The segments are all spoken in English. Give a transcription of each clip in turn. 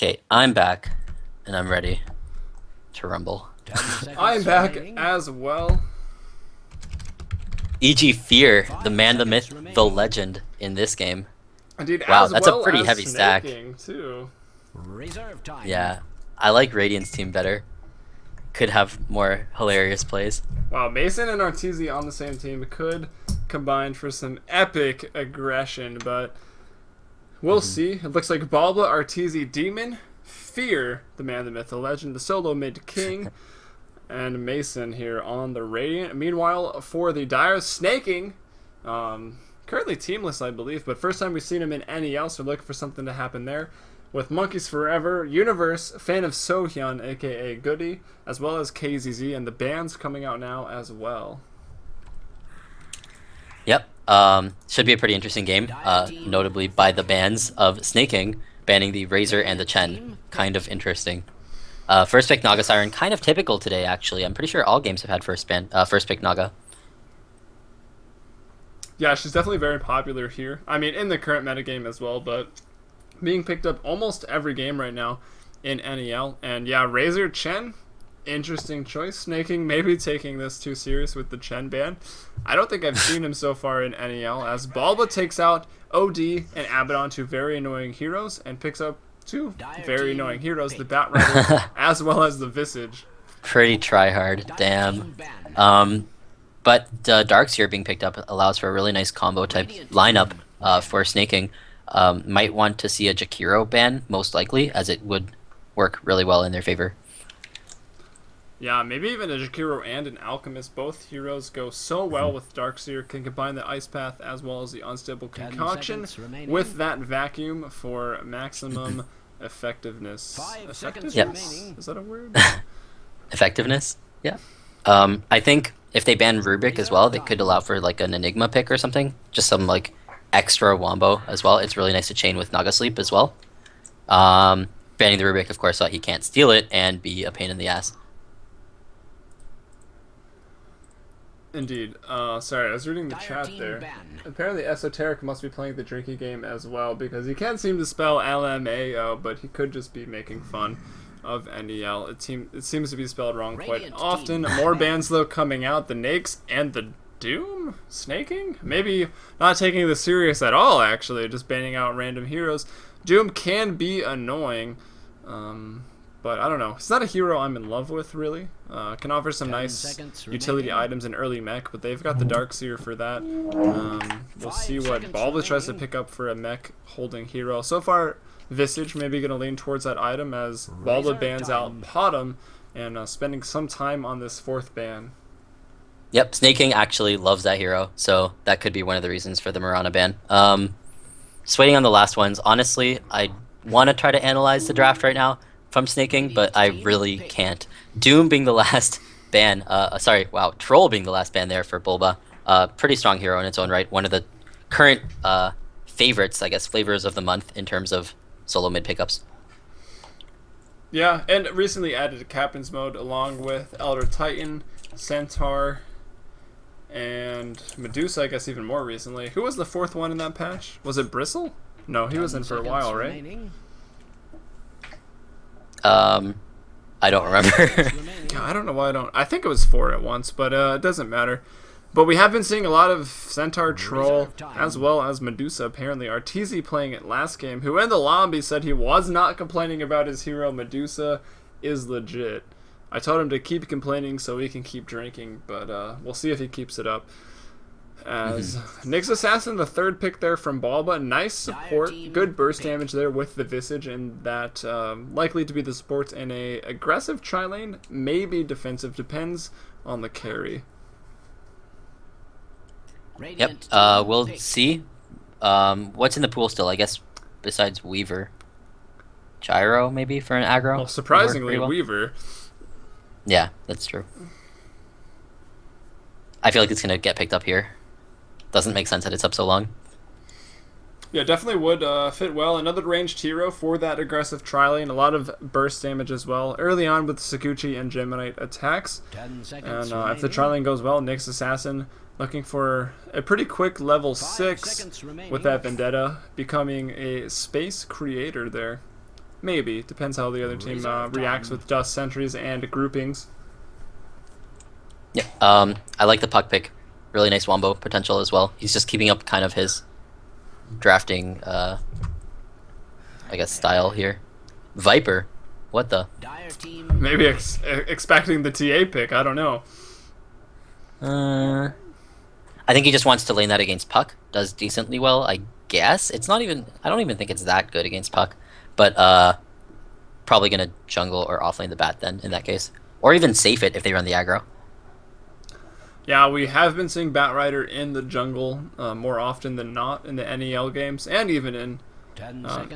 Okay, I'm back, and I'm ready to rumble. I'm back as well. E.g. Fear, the man, the myth, the legend in this game. Indeed, Wow, as that's a well pretty as heavy stack. snaking, too. Reserve time. Yeah, I like Radiant's team better. Could have more hilarious plays. Wow, Mason and Arteezy on the same team could combine for some epic aggression, but we'll see. It looks like Balba, Arteezy, Demon, Fear, the man, the myth, the legend, the solo mid king, and Mason here on the Radiant. Meanwhile, for the Dire, snaking, currently teamless, I believe, but first time we've seen him in NEL, so looking for something to happen there. With Monkeys Forever, Universe, fan of Sohyun, aka Goody, as well as KZZ, and the band's coming out now as well. Yep, should be a pretty interesting game, notably by the bans of snaking, banning the Razor and the Chen. Kind of interesting. First pick Naga Siren, kind of typical today, actually. I'm pretty sure all games have had first pick Naga. Yeah, she's definitely very popular here. I mean, in the current metagame as well, but being picked up almost every game right now in NEL. And yeah, Razor, Chen, interesting choice. Snaking maybe taking this too serious with the Chen ban. I don't think I've seen him so far in NEL, as Balba takes out OD and Abaddon, two very annoying heroes, and picks up two very annoying heroes, the Bat Rider as well as the Visage. Pretty try-hard, damn. But Darkseer being picked up allows for a really nice combo type lineup for snaking. Might want to see a Jakiro ban, most likely, as it would work really well in their favor. Yeah, maybe even a Jakiro and an Alchemist. Both heroes go so well with Darkseer, can combine the Ice Path as well as the Unstable Concoction with that Vacuum for maximum effectiveness. Effectiveness? Yep. Is that a word? Effectiveness? Yeah. I think if they ban Rubik as well, they could allow for like an Enigma pick or something. Just some like extra wombo as well. It's really nice to chain with Naga Sleep as well. Banning the Rubik, of course, so he can't steal it and be a pain in the ass. Indeed. Sorry, I was reading the chat there. Apparently Esoteric must be playing the drinking game as well, because he can't seem to spell LMAO, but he could just be making fun of NEL. It seems to be spelled wrong quite often. More bans, though, coming out. The Nakes and the Doom? Snaking? Maybe not taking this serious at all, actually. Just banning out random heroes. Doom can be annoying. But I don't know. It's not a hero I'm in love with, really. Can offer some nice utility items in early mech, but they've got the Darkseer for that. We'll see what Balba tries to pick up for a mech holding hero. So far, Visage maybe going to lean towards that item as Balba bans out Potom and spending some time on this fourth ban. Yep, Snaking actually loves that hero, so that could be one of the reasons for the Mirana ban. Just waiting on the last ones. Honestly, I want to try to analyze the draft right now from snaking, but I really can't. Doom being the last ban, Troll being the last ban there for Bulba. Pretty strong hero in its own right. One of the current favorites, I guess, flavors of the month in terms of solo mid pickups. Yeah, and recently added to Captain's Mode along with Elder Titan, Centaur, and Medusa, I guess even more recently. Who was the fourth one in that patch? Was it Bristle? No, he was in for a while, right? I don't remember. Yeah, I don't know why I don't. I think it was 4 at once, but it doesn't matter. But we have been seeing a lot of Centaur, Troll, as well as Medusa. Apparently, Arteezy playing it last game, who in the lobby said he was not complaining about his hero. Medusa is legit. I told him to keep complaining so he can keep drinking, but we'll see if he keeps it up. As Nyx Assassin, the third pick there from Balba. Nice support, good burst damage there with the Visage, and that likely to be the supports in a aggressive tri-lane, maybe defensive, depends on the carry. Yep, we'll see. What's in the pool still, I guess, besides Weaver? Gyro, maybe, for an aggro? Well, surprisingly, Weaver. Yeah, that's true. I feel like it's going to get picked up here. Doesn't make sense that it's up so long. Yeah, definitely would fit well. Another ranged hero for that aggressive tri-lane. A lot of burst damage as well. Early on with Sakuchi and Geminite attacks. And if the tri-lane goes well, Nyx Assassin looking for a pretty quick level 6 with that Vendetta, becoming a space creator there. Maybe. Depends how the other team reacts with dust sentries and groupings. Yeah. I like the puck pick. Really nice wombo potential as well. He's just keeping up kind of his drafting, I guess, style here. Viper. What the? Maybe expecting the TA pick. I don't know. I think he just wants to lane that against puck. Does decently well, I guess. It's not even. I don't even think it's that good against puck. But probably gonna jungle or offlane the bat then in that case, or even safe it if they run the aggro. Yeah, we have been seeing Batrider in the jungle more often than not in the NEL games, and even in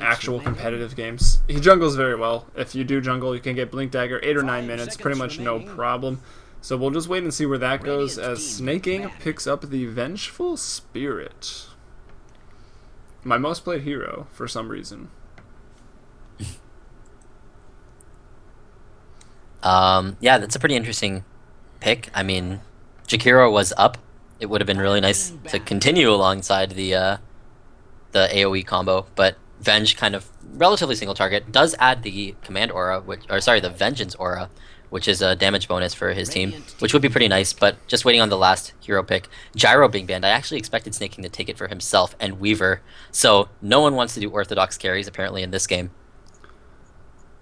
actual competitive games. He jungles very well. If you do jungle, you can get Blink Dagger 8 or 9 minutes, pretty much no problem. So we'll just wait and see where that goes as Snaking picks up the Vengeful Spirit. My most played hero, for some reason. Yeah, that's a pretty interesting pick. I mean, Jakiro was up. It would have been really nice to continue alongside the AoE combo, but Venge kind of relatively single target does add the command aura, the vengeance aura, which is a damage bonus for his team, which would be pretty nice. But just waiting on the last hero pick, Gyro being banned. I actually expected Snaking to take it for himself and Weaver, so no one wants to do orthodox carries apparently in this game.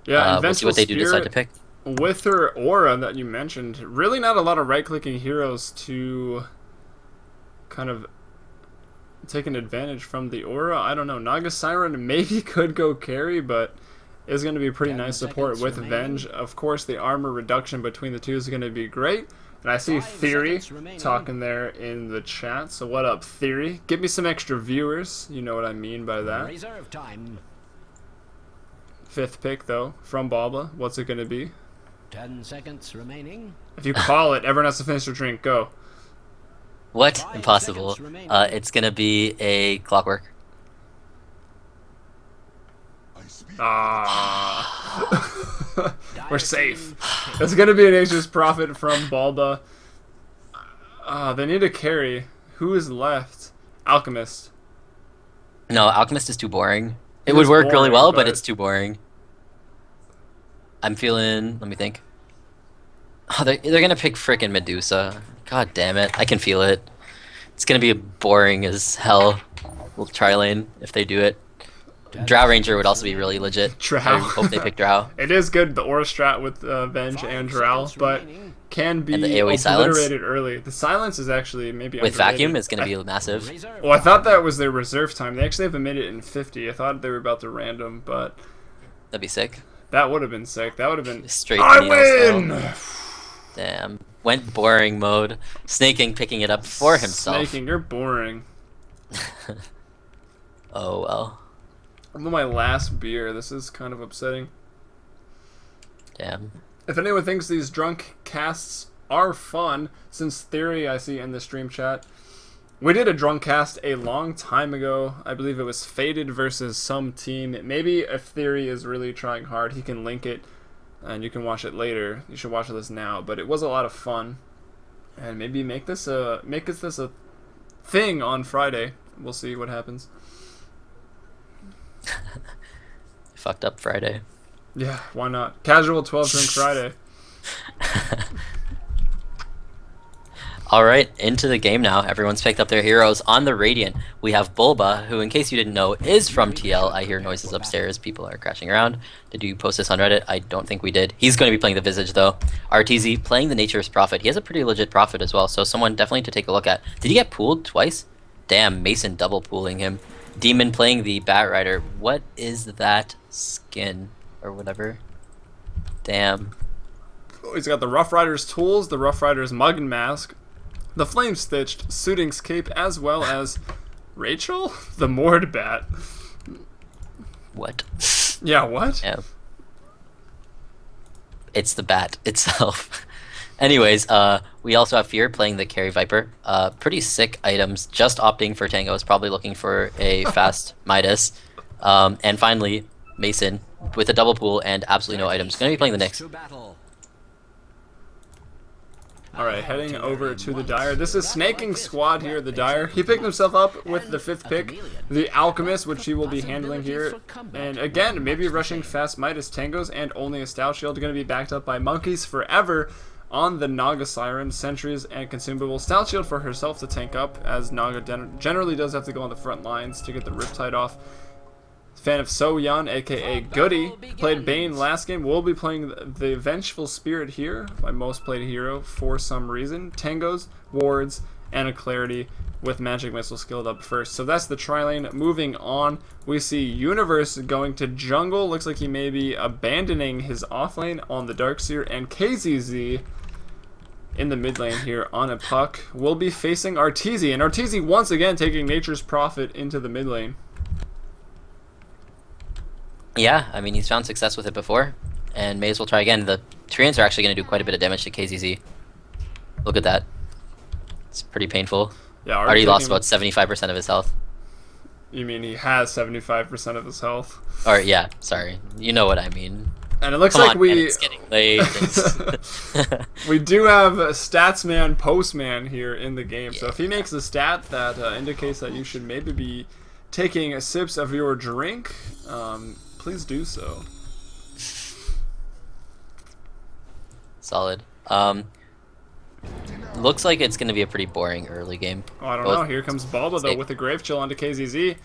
Yeah, we'll see what they do decide to pick. With her aura that you mentioned, really not a lot of right-clicking heroes to kind of take an advantage from the aura. I don't know. Naga Siren maybe could go carry, but is going to be pretty nice support with Venge. Of course, the armor reduction between the two is going to be great. And I see Theory talking there in the chat. So what up, Theory? Give me some extra viewers. You know what I mean by that. Fifth pick, though, from Balba. What's it going to be? 10 seconds remaining. If you call it, everyone has to finish their drink. Go. What? Impossible. It's gonna be a clockwork. We're safe. It's gonna be an Nature's Prophet from Balba. They need a carry. Who is left? Alchemist. No, Alchemist is too boring. It would work really well, but it's too boring. I'm feeling. Let me think. Oh, they're gonna pick frickin' Medusa. God damn it! I can feel it. It's gonna be boring as hell. We'll try lane if they do it. Drow Ranger would also be really legit. Drow. I hope they pick Drow. It is good, the aura strat with Venge and Drow, but can be and the AoE obliterated silence. Early. The silence is actually maybe with underrated. vacuum is gonna be massive. Well, I thought that was their reserve time. They actually have a minute and 50. I thought they were about to random, but That'd be sick. That would have been sick. That would have been straight. I win. Damn. Went boring mode. Snaking picking it up for himself. Snaking, you're boring. Oh well. I'm on my last beer. This is kind of upsetting. Damn. If anyone thinks these drunk casts are fun, since Theory I see in the stream chat, we did a drunk cast a long time ago. I believe it was Faded versus some team. Maybe if Theory is really trying hard, he can link it and you can watch it later. You should watch this now, but it was a lot of fun. And maybe make this a thing on Friday. We'll see what happens. Fucked up Friday. Yeah, why not? Casual 12 drink Friday. Alright, into the game now. Everyone's picked up their heroes. On the Radiant, we have Bulba, who, in case you didn't know, is from TL. I hear noises upstairs. People are crashing around. Did you post this on Reddit? I don't think we did. He's going to be playing the Visage, though. RTZ playing the Nature's Prophet. He has a pretty legit Prophet as well, so someone definitely to take a look at. Did he get pooled twice? Damn, Mason double pooling him. Demon playing the Batrider. What is that skin? Or whatever. Damn. Oh, he's got the Rough Rider's tools, the Rough Rider's mug and mask, the flame-stitched Suiting's cape, as well as Rachel, the Moored Bat. What? Yeah, what? Yeah. It's the bat itself. Anyways, we also have Fear playing the Carry Viper. Pretty sick items. Just opting for Tango is probably looking for a fast Midas. And finally, Mason with a double pool and absolutely no items. Going to be playing the Nyx. Alright, heading over to the Dire. This is Snaking Squad here, the Dire. He picked himself up with the 5th pick, the Alchemist, which he will be handling here. And again, maybe rushing fast Midas Tangos and only a Stout Shield. Going to be backed up by Monkeys Forever on the Naga Siren, Sentries, and Consumable. Stout Shield for herself to tank up, as Naga generally does have to go on the front lines to get the Riptide off. Fan of So Yun, aka Goody, played Bane last game, will be playing the Vengeful Spirit here, my most played hero for some reason. Tangos, Wards, and a Clarity with Magic Missile skilled up first. So that's the tri-lane. Moving on, we see Universe going to jungle. Looks like he may be abandoning his offlane on the Darkseer, and KZZ in the mid lane here on a Puck will be facing Arteezy, and Arteezy once again taking Nature's Prophet into the mid lane. Yeah, I mean, he's found success with it before, and may as well try again. The Treants are actually going to do quite a bit of damage to KZZ. Look at that. It's pretty painful. Yeah, already lost about 75% of his health. You mean he has 75% of his health? Or, yeah, sorry. You know what I mean. And it looks Come like on, we... man, it's getting late. We do have a Statsman Postman here in the game, so if he makes a stat that indicates that you should maybe be taking sips of your drink, please do so. Solid. Looks like it's going to be a pretty boring early game. Oh, I don't know. Here comes Bulba, though, with a Grave Chill onto KZZ.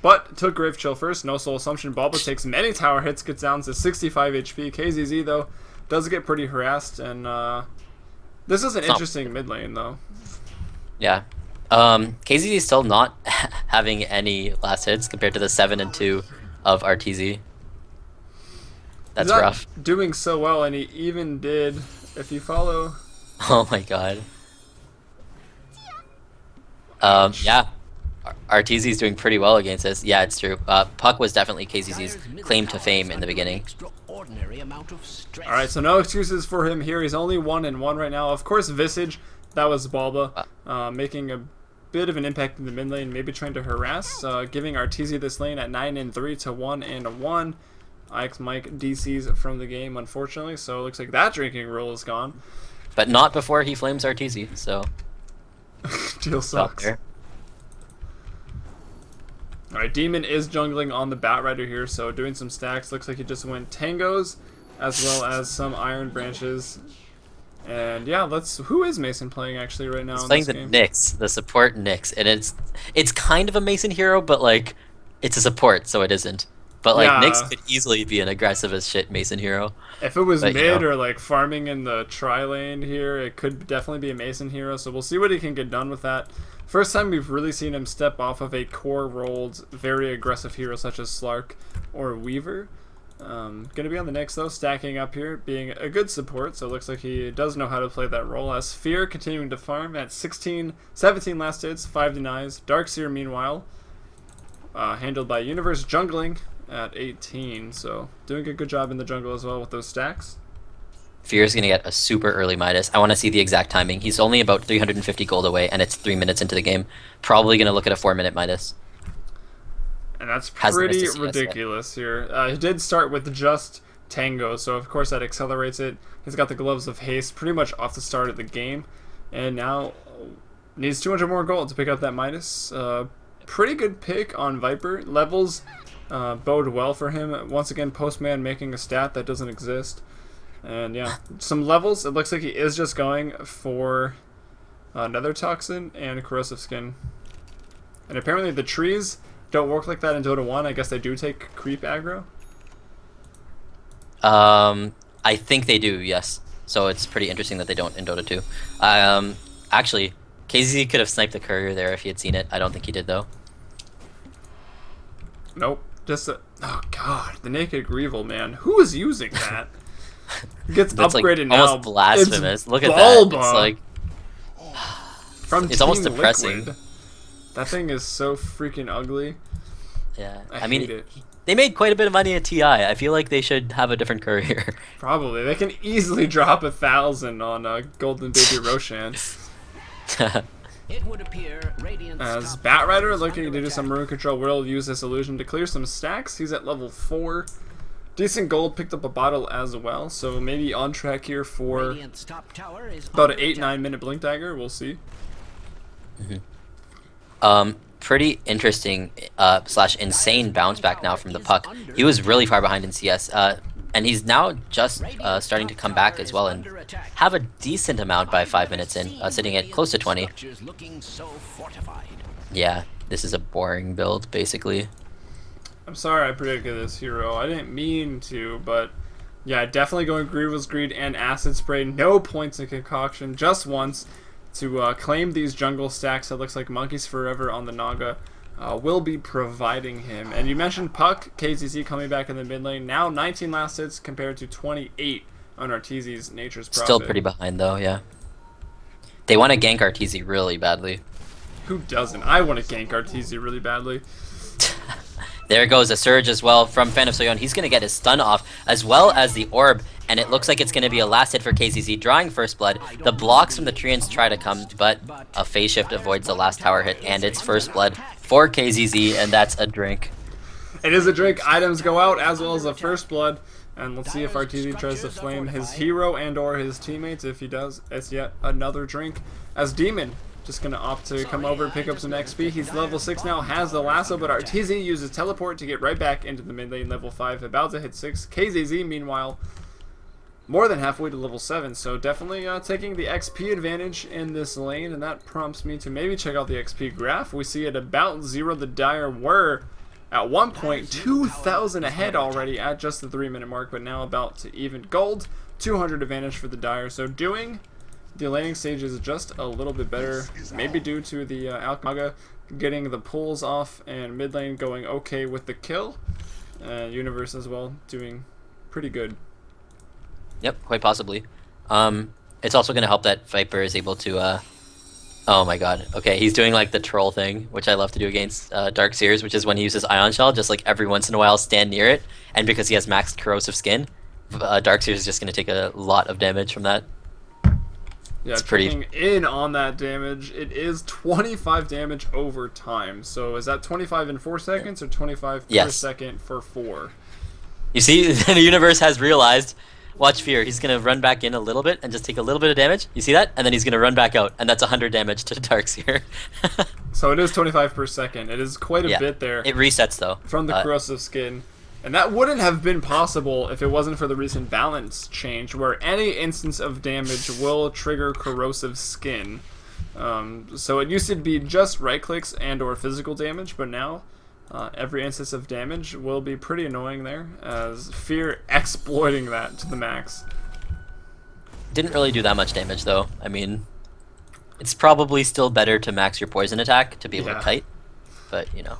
But took Grave Chill first. No Soul Assumption. Bulba takes many tower hits, gets down to 65 HP. KZZ, though, does get pretty harassed. And this is an interesting mid lane, though. Yeah. KZZ is still not having any last hits compared to the 7 and 2 of Arteezy. That's rough. Doing so well, and he even did, if you follow... Oh my god. Yeah. Arteezy's doing pretty well against this. Yeah, it's true. Puck was definitely KZZ's claim to fame in the beginning. Alright, so no excuses for him here. He's only 1-1 right now. Of course, Visage, that was Bulba, making a bit of an impact in the mid lane, maybe trying to harass, giving Arteezy this lane at 9-3 to 1-1. IX Mike DCs from the game, unfortunately, so it looks like that drinking rule is gone. But not before he flames Arteezy, so... Deal sucks. Alright, Demon is jungling on the Batrider here, so doing some stacks. Looks like he just went Tangos, as well as some Iron Branches. And yeah, who is Mason playing actually right now? He's in playing this the game? Nyx, the support Nyx, and it's kind of a Mason hero, but like it's a support, so it isn't. But like Nyx could easily be an aggressive as shit Mason hero. If it was mid or like farming in the tri lane here, it could definitely be a Mason hero. So we'll see what he can get done with that. First time we've really seen him step off of a core rolled, very aggressive hero such as Slark or Weaver. Gonna be on the Nyx though, stacking up here, being a good support. So it looks like he does know how to play that role. As Fear continuing to farm at 17 last hits, 5 denies. Darkseer meanwhile, handled by Universe jungling at 18, so doing a good job in the jungle as well with those stacks. Fear's gonna get a super early Midas. I want to see the exact timing. He's only about 350 gold away, and it's 3 minutes into the game. Probably gonna look at a 4-minute Midas. And that's pretty ridiculous here. He did start with just Tango, so of course that accelerates it. He's got the Gloves of Haste pretty much off the start of the game, and now needs 200 more gold to pick up that Midas. Pretty good pick on Viper. Levels bode well for him. Once again, Postman making a stat that doesn't exist. And yeah, some levels. It looks like he is just going for Nether Toxin and Corrosive Skin. And apparently the trees don't work like that in Dota 1. I guess they do take creep aggro. I think they do, yes. So it's pretty interesting that they don't in Dota 2. Actually, KZ could have sniped the courier there if he had seen it. I don't think he did, though. Nope. Oh god, the Naked Greevil, man. Who is using that? Gets upgraded like now. Almost blasphemous. Look at Bulba. that. It's like it's almost depressing. Liquid. That thing is so freaking ugly. Yeah, I mean, they made quite a bit of money at TI. I feel like they should have a different courier. Probably. They can easily drop 1,000 on Golden Baby Roshan. It would appear As Batrider looking to do some rune control, will use this illusion to clear some stacks. He's at level 4. Decent gold, picked up a bottle as well, so maybe on track here for Radiant's top tower is about an under attack. 8-9 minute blink dagger. We'll see. Pretty interesting slash insane bounce back now from the puck. He was really far behind in CS, and he's now just starting to come back as well and have a decent amount by 5 minutes in, sitting at close to 20. Structures looking so fortified. Yeah, this is a boring build, basically. I'm sorry I predicted this, hero. I didn't mean to, but yeah, definitely going Grievous Greed and Acid Spray. No points in Concoction, just once to claim these jungle stacks. It looks like Monkeys Forever on the Naga will be providing him. And you mentioned Puck, KZZ coming back in the mid lane. Now 19 last hits compared to 28 on Arteezy's Nature's Prophet. Still pretty behind though, yeah. They want to gank Arteezy really badly. Who doesn't? I want to gank Arteezy really badly. There goes a surge as well from Fan of Soyeon. He's going to get his stun off, as well as the orb, and it looks like it's going to be a last hit for KZZ, drawing first blood. The blocks from the Treants try to come, but a phase shift avoids the last tower hit, and it's first blood for KZZ, and that's a drink. It is a drink. Items go out, as well as a first blood. And let's see if Arteezy tries to flame his hero and or his teammates. If he does, it's yet another drink. As Demon just going to opt to come over and pick up some XP. He's level 6 now, has the lasso, but Arteezy uses teleport to get right back into the mid lane, level 5, about to hit 6. KZZ, meanwhile, more than halfway to level 7, so definitely taking the XP advantage in this lane, and that prompts me to maybe check out the XP graph. We see at about 0 the Dire were at one point 2,000 ahead already at just the 3-minute mark, but now about to even gold. 200 advantage for the Dire, so doing the laning stage is just a little bit better, maybe due to the Alchemaga getting the pulls off and mid lane going okay with the kill. Universe as well doing pretty good. Yep, quite possibly. It's also going to help that Viper is able to... oh my god. Okay, he's doing like the troll thing, which I love to do against Dark Seers, which is when he uses Ion Shell, just like every once in a while stand near it, and because he has maxed corrosive skin, Dark Seers is just going to take a lot of damage from that. Yeah, it's pretty checking in on that damage. It is 25 damage over time. So is that 25 in 4 seconds or 25 per second for 4? You see, the universe has realized. Watch Fear. He's going to run back in a little bit and just take a little bit of damage. You see that? And then he's going to run back out. And that's 100 damage to Darkseer. So it is 25 per second. It is quite a bit there. It resets, though. From the corrosive skin. And that wouldn't have been possible if it wasn't for the recent balance change, where any instance of damage will trigger corrosive skin. So it used to be just right clicks and or physical damage, but now every instance of damage will be pretty annoying there, as Fear exploiting that to the max. Didn't really do that much damage, though. I mean, it's probably still better to max your poison attack to be able to kite, but you know.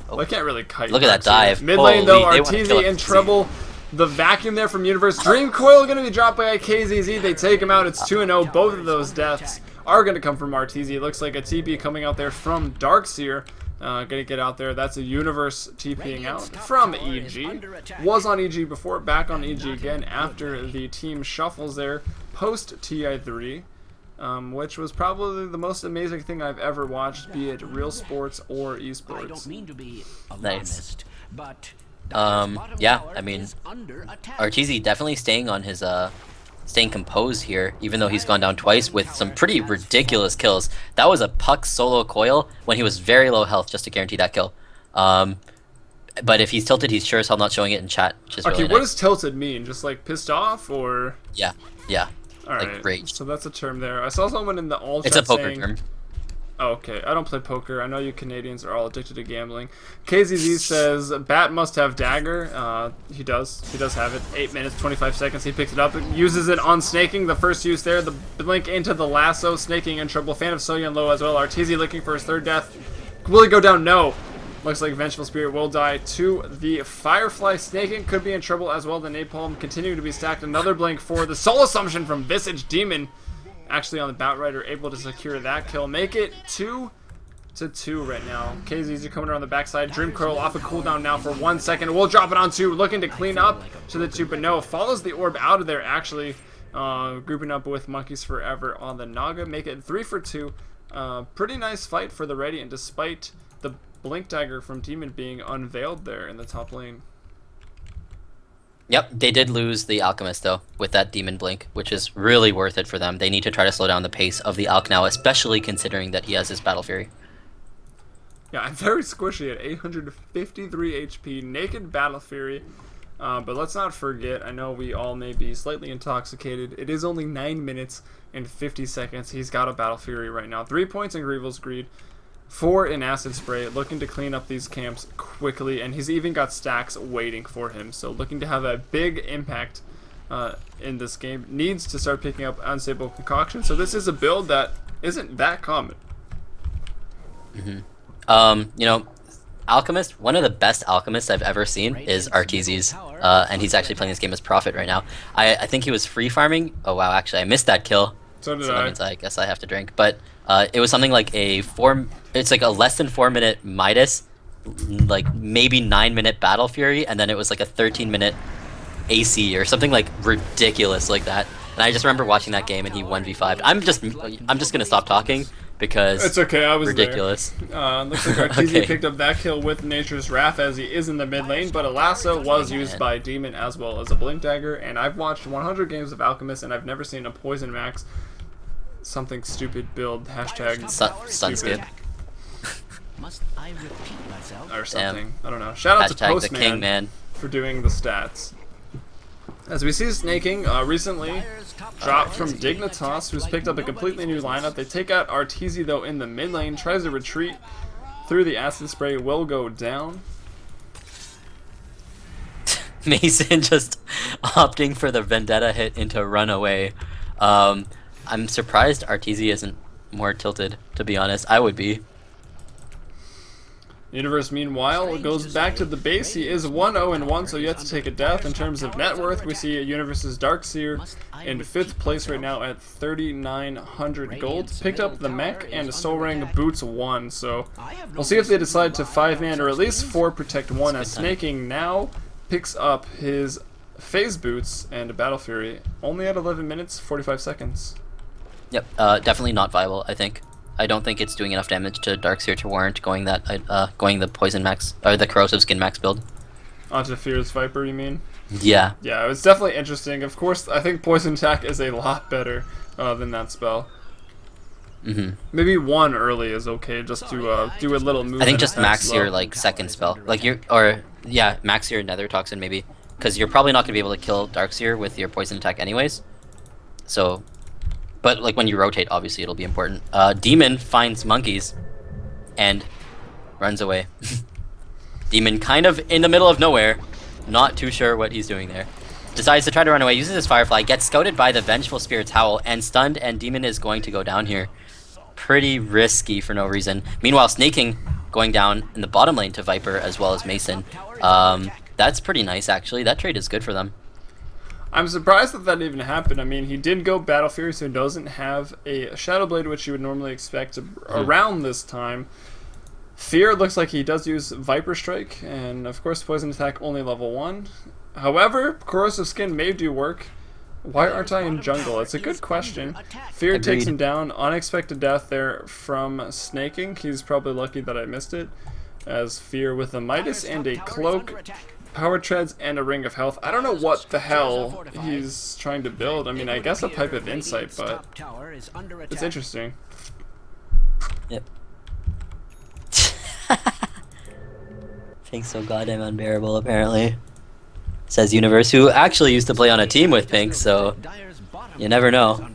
Well, I can't really kite. Look at that dive. Mid lane though, Arteezy in trouble. The vacuum there from Universe. Dream Coil going to be dropped by a KZZ. They take him out. It's 2-0. Both of those deaths are going to come from Arteezy. It looks like a TP coming out there from Darkseer. Going to get out there. That's a Universe TPing out from EG. Was on EG before, back on EG again after the team shuffles there post TI3. Which was probably the most amazing thing I've ever watched, be it real sports or esports. I don't mean to be Nice. But yeah, I mean, Arteezy definitely staying on his staying composed here, even though he's gone down twice with some pretty ridiculous kills. That was a Puck solo coil when he was very low health, just to guarantee that kill. But if he's tilted, he's sure as hell not showing it in chat, which is okay, really what nice. does tilted mean? Just like pissed off, or? Yeah. Alright, like rage. So that's a term there. I saw someone in the all chat It's a poker saying, term. Oh, okay, I don't play poker. I know you Canadians are all addicted to gambling. KZZ says, Bat must have dagger. He does. He does have it. 8 minutes, 25 seconds. He picks it up. Uses it on snaking. The first use there. The blink into the lasso. Snaking in trouble. Fan of Soyeon low as well. Arteezy looking for his third death. Will he go down? No. Looks like Vengeful Spirit will die to the Firefly. Snaking could be in trouble as well. The Napalm continuing to be stacked. Another blink for the Soul Assumption from Visage Demon. Actually on the Batrider, able to secure that kill. Make it 2-2 right now. KZZ coming around the backside. Dream Coil off a cooldown now for 1 second. We'll drop it on 2. Looking to clean up to the 2, but no. Follows the orb out of there actually. Grouping up with Monkeys Forever on the Naga. Make it 3 for 2. Pretty nice fight for the Radiant despite the Blink Dagger from Demon being unveiled there in the top lane. Yep, they did lose the Alchemist though with that Demon Blink, which is really worth it for them. They need to try to slow down the pace of the Alch now, especially considering that he has his Battle Fury. Yeah, I'm very squishy at 853 HP, naked Battle Fury. But let's not forget, I know we all may be slightly intoxicated. It is only 9 minutes and 50 seconds. He's got a Battle Fury right now. 3 points in Grievel's Greed, 4 in Acid Spray, looking to clean up these camps quickly, and he's even got stacks waiting for him. So looking to have a big impact in this game. Needs to start picking up Unstable Concoction. So this is a build that isn't that common. You know, Alchemist, one of the best Alchemists I've ever seen is Arteezy's, and he's actually playing this game as Prophet right now. I think he was free farming. Oh wow, actually I missed that kill. So did So I. that means I guess I have to drink. But it was something like it's like a less than 4 minute Midas, like maybe 9 minute Battle Fury, and then it was like a 13-minute AC or something like ridiculous like that. And I just remember watching that game and he 1v5'd. I'm just gonna stop talking because It's okay, I was ridiculous. there. Looks like Arteezy Okay. picked up that kill with Nature's Wrath as he is in the mid lane, but a lasso was used by Demon as well as a Blink Dagger, and I've watched 100 games of Alchemist and I've never seen a Poison Max something stupid build, hashtag Sun skip. Must I repeat myself? or something. I don't know. Shout out to Hashtag the Postman king, man. for doing the stats. As we see Snaking recently dropped from Dignitas, who's picked up a completely new lineup. They take out Arteezy though in the mid lane, tries to retreat through the Acid Spray, will go down. Mason just opting for the Vendetta hit into Runaway. I'm surprised Arteezy isn't more tilted, to be honest. I would be. Universe, meanwhile, goes back to the base. He is 1-0-1, so yet to take a death. In terms of net worth, we see Universe's Darkseer in 5th place right now at 3,900 gold. Picked up the mech and Soul Ring Boots 1, so we'll see if they decide to 5-man or at least 4 Protect 1, as Snaking now picks up his Phase Boots and Battle Fury only at 11 minutes, 45 seconds. Yep, definitely not viable, I think. I don't think it's doing enough damage to Darkseer to warrant going the Poison Max, or the Corrosive Skin Max build. Onto Fear's Viper, you mean? Yeah. Yeah, it was definitely interesting. Of course, I think Poison Attack is a lot better than that spell. Maybe 1 early is okay, just to do a little move. I think and just attack max slow. your like second spell, like max your Nether Toxin maybe, because you're probably not gonna be able to kill Darkseer with your poison attack anyways. So, but like when you rotate, obviously it'll be important. Demon finds monkeys, and runs away. Demon kind of in the middle of nowhere, not too sure what he's doing there. Decides to try to run away, uses his Firefly, gets scouted by the Vengeful Spirit's Howl, and stunned, and Demon is going to go down here. Pretty risky for no reason. Meanwhile, Snaking going down in the bottom lane to Viper as well as Mason. That's pretty nice, actually. That trade is good for them. I'm surprised that that even happened. I mean, he did go Battle Fury, so he doesn't have a Shadow Blade, which you would normally expect around this time. Fear looks like he does use Viper Strike, and of course Poison Attack only level 1. However, Corrosive Skin may do work. Why aren't I in jungle? It's a good question. Fear takes Agreed. him down. Unexpected death there from Snaking. He's probably lucky that I missed it. As Fear with a Midas and a Cloak, Power Treads, and a Ring of Health. I don't know what the hell he's trying to build. I mean, I guess a Pipe of Insight, but it's interesting. Yep. Pink's so goddamn unbearable, apparently. Says Universe, who actually used to play on a team with Pink, so you never know.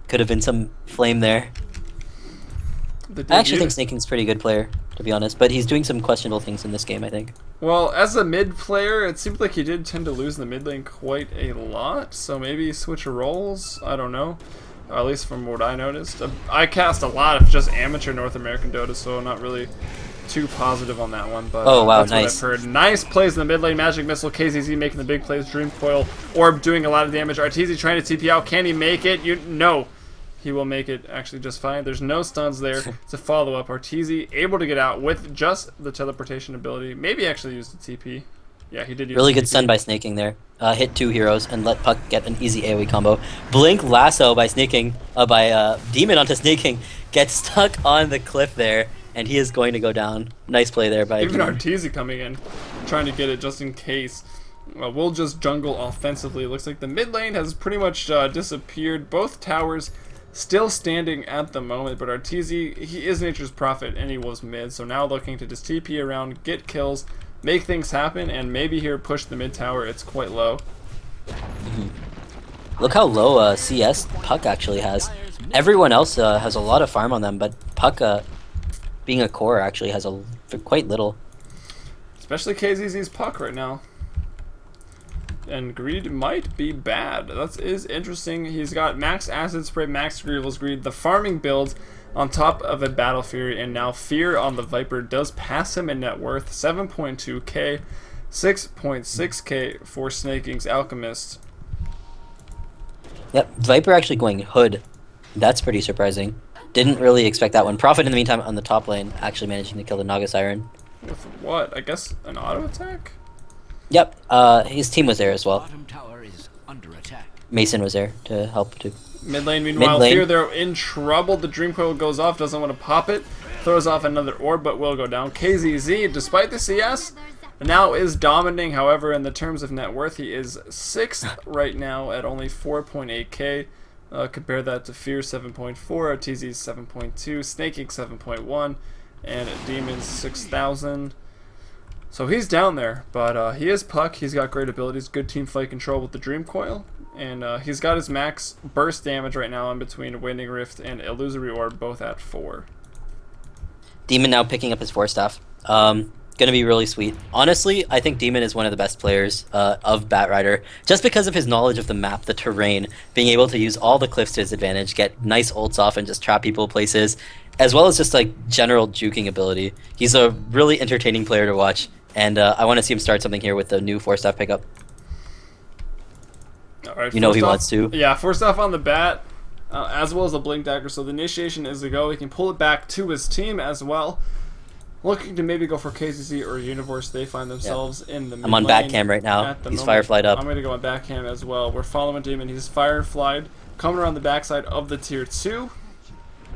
Could have been some flame there. I actually think Snaking's a pretty good player, to be honest, but he's doing some questionable things in this game, I think. Well, as a mid player, it seems like he did tend to lose in the mid lane quite a lot, so maybe switch roles? I don't know. At least from what I noticed. I cast a lot of just amateur North American Dota, so I'm not really too positive on that one, but Oh, wow, that's nice. what I've heard. Nice plays in the mid lane, Magic Missile, KZZ making the big plays, Dream Coil, Orb doing a lot of damage, Arteezy trying to TP out, can he make it? No. He will make it actually just fine. There's no stuns there to follow up. Arteezy able to get out with just the teleportation ability. Maybe actually used the TP. Yeah, he did use Really the good TP. stun by Snaking there. Hit 2 heroes and let Puck get an easy AoE combo. Blink Lasso by Snaking, by Demon onto Snaking, gets stuck on the cliff there, and he is going to go down. Nice play there by Even Demon. Arteezy coming in. trying to get it just in case. We'll just jungle offensively. Looks like the mid lane has pretty much disappeared. Both towers still standing at the moment, but Arteezy, he is nature's prophet, and he was mid, so now looking to just TP around, get kills, make things happen, and maybe here push the mid tower. It's quite low. Look how low CS Puck actually has. Everyone else has a lot of farm on them, but Puck, being a core, actually has quite little. Especially KZZ's Puck right now. And Greed might be bad. That is interesting. He's got max Acid Spray, max Grievel's Greed, the farming build on top of a Battle Fury, and now Fear on the Viper does pass him in net worth. 7.2k, 6.6k for Snaking's Alchemist. Yep, Viper actually going Hood. That's pretty surprising. Didn't really expect that one. Prophet in the meantime on the top lane, actually managing to kill the Naga Siren. With what? I guess an auto attack? Yep, his team was there as well. Bottom tower is under attack. Mason was there to help too. Mid lane, meanwhile, Mid lane. Fear, they're in trouble. The Dream Coil goes off, doesn't want to pop it. Throws off another orb, but will go down. KZZ, despite the CS, now is dominating. However, in the terms of net worth, he is 6th right now at only 4.8k. Compare that to Fear 7.4, TZ 7.2, Snaking 7.1, and Demon's 6,000. So he's down there, but he is Puck. He's got great abilities, good team fight control with the Dream Coil, and he's got his max burst damage right now in between Waning Rift and Illusory Orb, both at 4. Demon now picking up his 4-staff. Gonna be really sweet. Honestly, I think Demon is one of the best players of Batrider, just because of his knowledge of the map, the terrain, being able to use all the cliffs to his advantage, get nice ults off and just trap people places, as well as just like general juking ability. He's a really entertaining player to watch, and I want to see him start something here with the new 4-staff pickup. All right, You know he first off- wants to. Yeah, first off on the bat, as well as the Blink Dagger, so the initiation is a go. He can pull it back to his team as well. Looking to maybe go for KCC or Universe. They find themselves in the mid I'm on lane back cam right now. at the He's moment. fireflied up. I'm going to go on back cam as well. We're following Demon. He's fireflied, coming around the backside of the tier 2.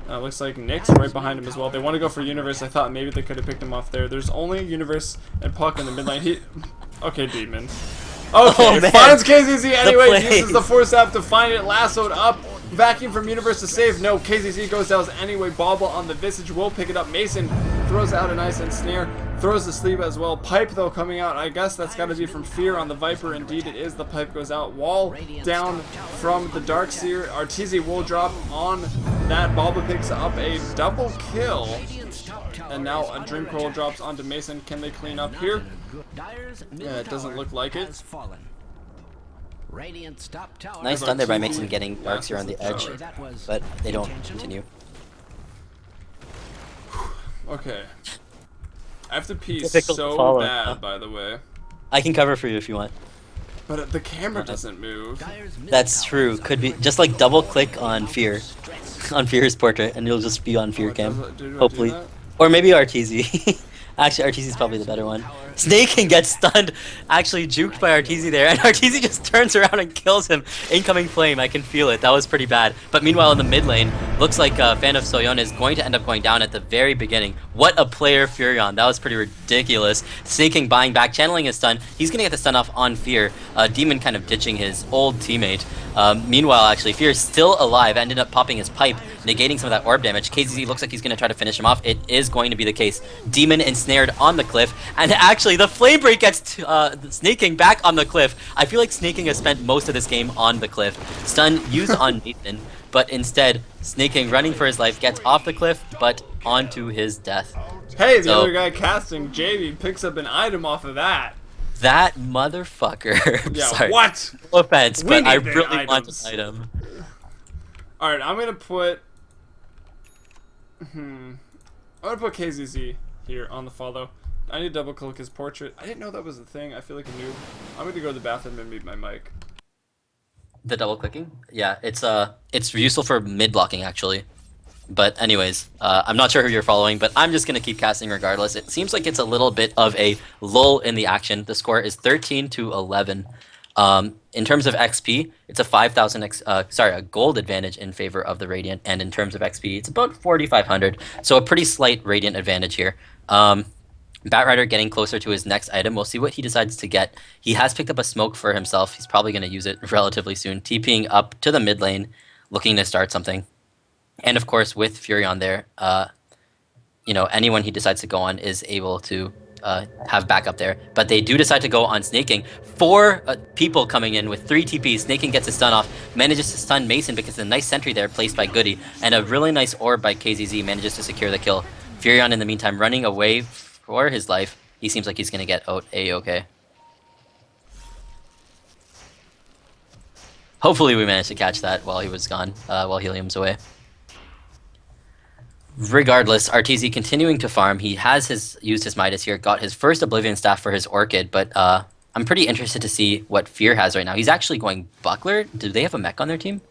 Looks like Nick's right behind him as well. They want to go for Universe. I thought maybe they could have picked him off there. There's only Universe and Puck in the mid lane. Okay, Demon. Okay, Oh, man. finds KZZ anyway. plays. Uses the force staff to find it. Lassoed up. Vacuum from Universe to save. No, KZZ goes down anyway. Bauble on the Visage will pick it up. Mason throws out an ice and snare. Throws the sleep as well. Pipe though coming out. I guess that's got to be from Fear on the Viper. Indeed it is. The pipe goes out. Wall down from the Darkseer. Arteezy will drop on that. Bauble picks up a double kill. And now a Dream Coil drops onto Mason. Can they clean up here? Yeah, it doesn't look like it. Nice done there by Mason getting Darkseer on the edge, but they don't continue. Okay. I have to pee Difficult to so follow, bad, huh? by the way. I can cover for you if you want. But the camera doesn't move. That's true. Could be just like double click on Fear, on Fear's portrait, and you'll just be on Fear cam. Do I Hopefully, do that? or maybe Arteezy. Actually, Arteezy's probably the better one. Snake can get stunned, actually juked by Arteezy there, and Arteezy just turns around and kills him. Incoming flame, I can feel it. That was pretty bad. But meanwhile, in the mid lane, looks like Fan of Soyeon is going to end up going down at the very beginning. What a player, Furion. That was pretty ridiculous. Snaking buying back, channeling his stun. He's going to get the stun off on Fear. Demon kind of ditching his old teammate. Meanwhile, actually, Fear is still alive, ended up popping his pipe, negating some of that orb damage. KZZ looks like he's going to try to finish him off. It is going to be the case. Demon ensnared on the cliff, and actually the flame break gets Snaking back on the cliff. I feel like Snaking has spent most of this game on the cliff. Stun used on Nathan, but instead Snaking running for his life gets off the cliff, but onto his death. Hey, the So- other guy casting, JV, picks up an item off of that. That motherfucker. Yeah, Sorry. what? No offense, We but I need big really want items. an item. Alright, I'm gonna put... I'm gonna put KZZ here on the follow. I need to double click his portrait. I didn't know that was a thing. I feel like a noob. I'm gonna go to the bathroom and mute my mic. The double clicking? Yeah, it's useful for mid blocking actually. But anyways, I'm not sure who you're following, but I'm just gonna keep casting regardless. It seems like it's a little bit of a lull in the action. The score is 13-11. In terms of XP, it's a 5,000 a gold advantage in favor of the Radiant, and in terms of XP, it's about 4,500. So a pretty slight Radiant advantage here. Batrider getting closer to his next item. We'll see what he decides to get. He has picked up a smoke for himself. He's probably going to use it relatively soon. TPing up to the mid lane, looking to start something. And of course, with Fury on there, anyone he decides to go on is able to have backup there. But they do decide to go on Snaking. 4 people coming in with 3 TPs. Snaking gets a stun off, manages to stun Mason because of the nice sentry there placed by Goody, and a really nice orb by KZZ manages to secure the kill. Furion in the meantime running away for his life. He seems like he's going to get out A-okay. Hopefully we managed to catch that while he was gone, while Helium's away. Regardless, RTZ continuing to farm. He has used his Midas here, got his first Oblivion Staff for his Orchid, but I'm pretty interested to see what Fear has right now. He's actually going Buckler. Do they have a mech on their team?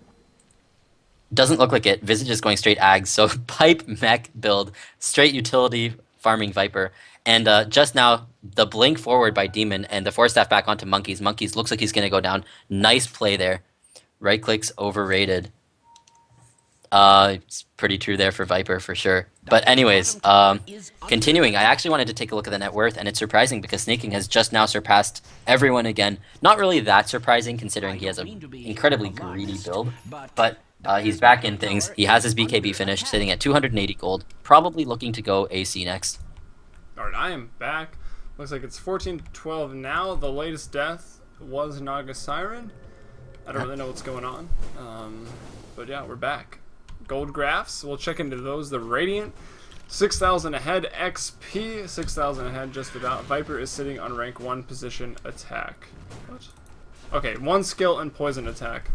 Doesn't look like it. Visage is going straight Ags, so pipe mech build, straight utility farming Viper. And just now, the blink forward by Demon and the Force Staff back onto Monkeys. Monkeys looks like he's going to go down. Nice play there. Right clicks overrated. It's pretty true there for Viper for sure. But anyways, continuing, I actually wanted to take a look at the net worth, and it's surprising because Snaking has just now surpassed everyone again. Not really that surprising considering he has an incredibly greedy build, but he's back in things. He has his BKB finished, sitting at 280 gold, probably looking to go AC next. Alright, I am back. Looks like it's 14-12 now. The latest death was Naga Siren. I don't really know what's going on. But yeah, we're back. Gold graphs, we'll check into those. The Radiant, 6,000 ahead. XP, 6,000 ahead just about. Viper is sitting on rank 1 position attack. What? Okay, 1 skill and poison attack.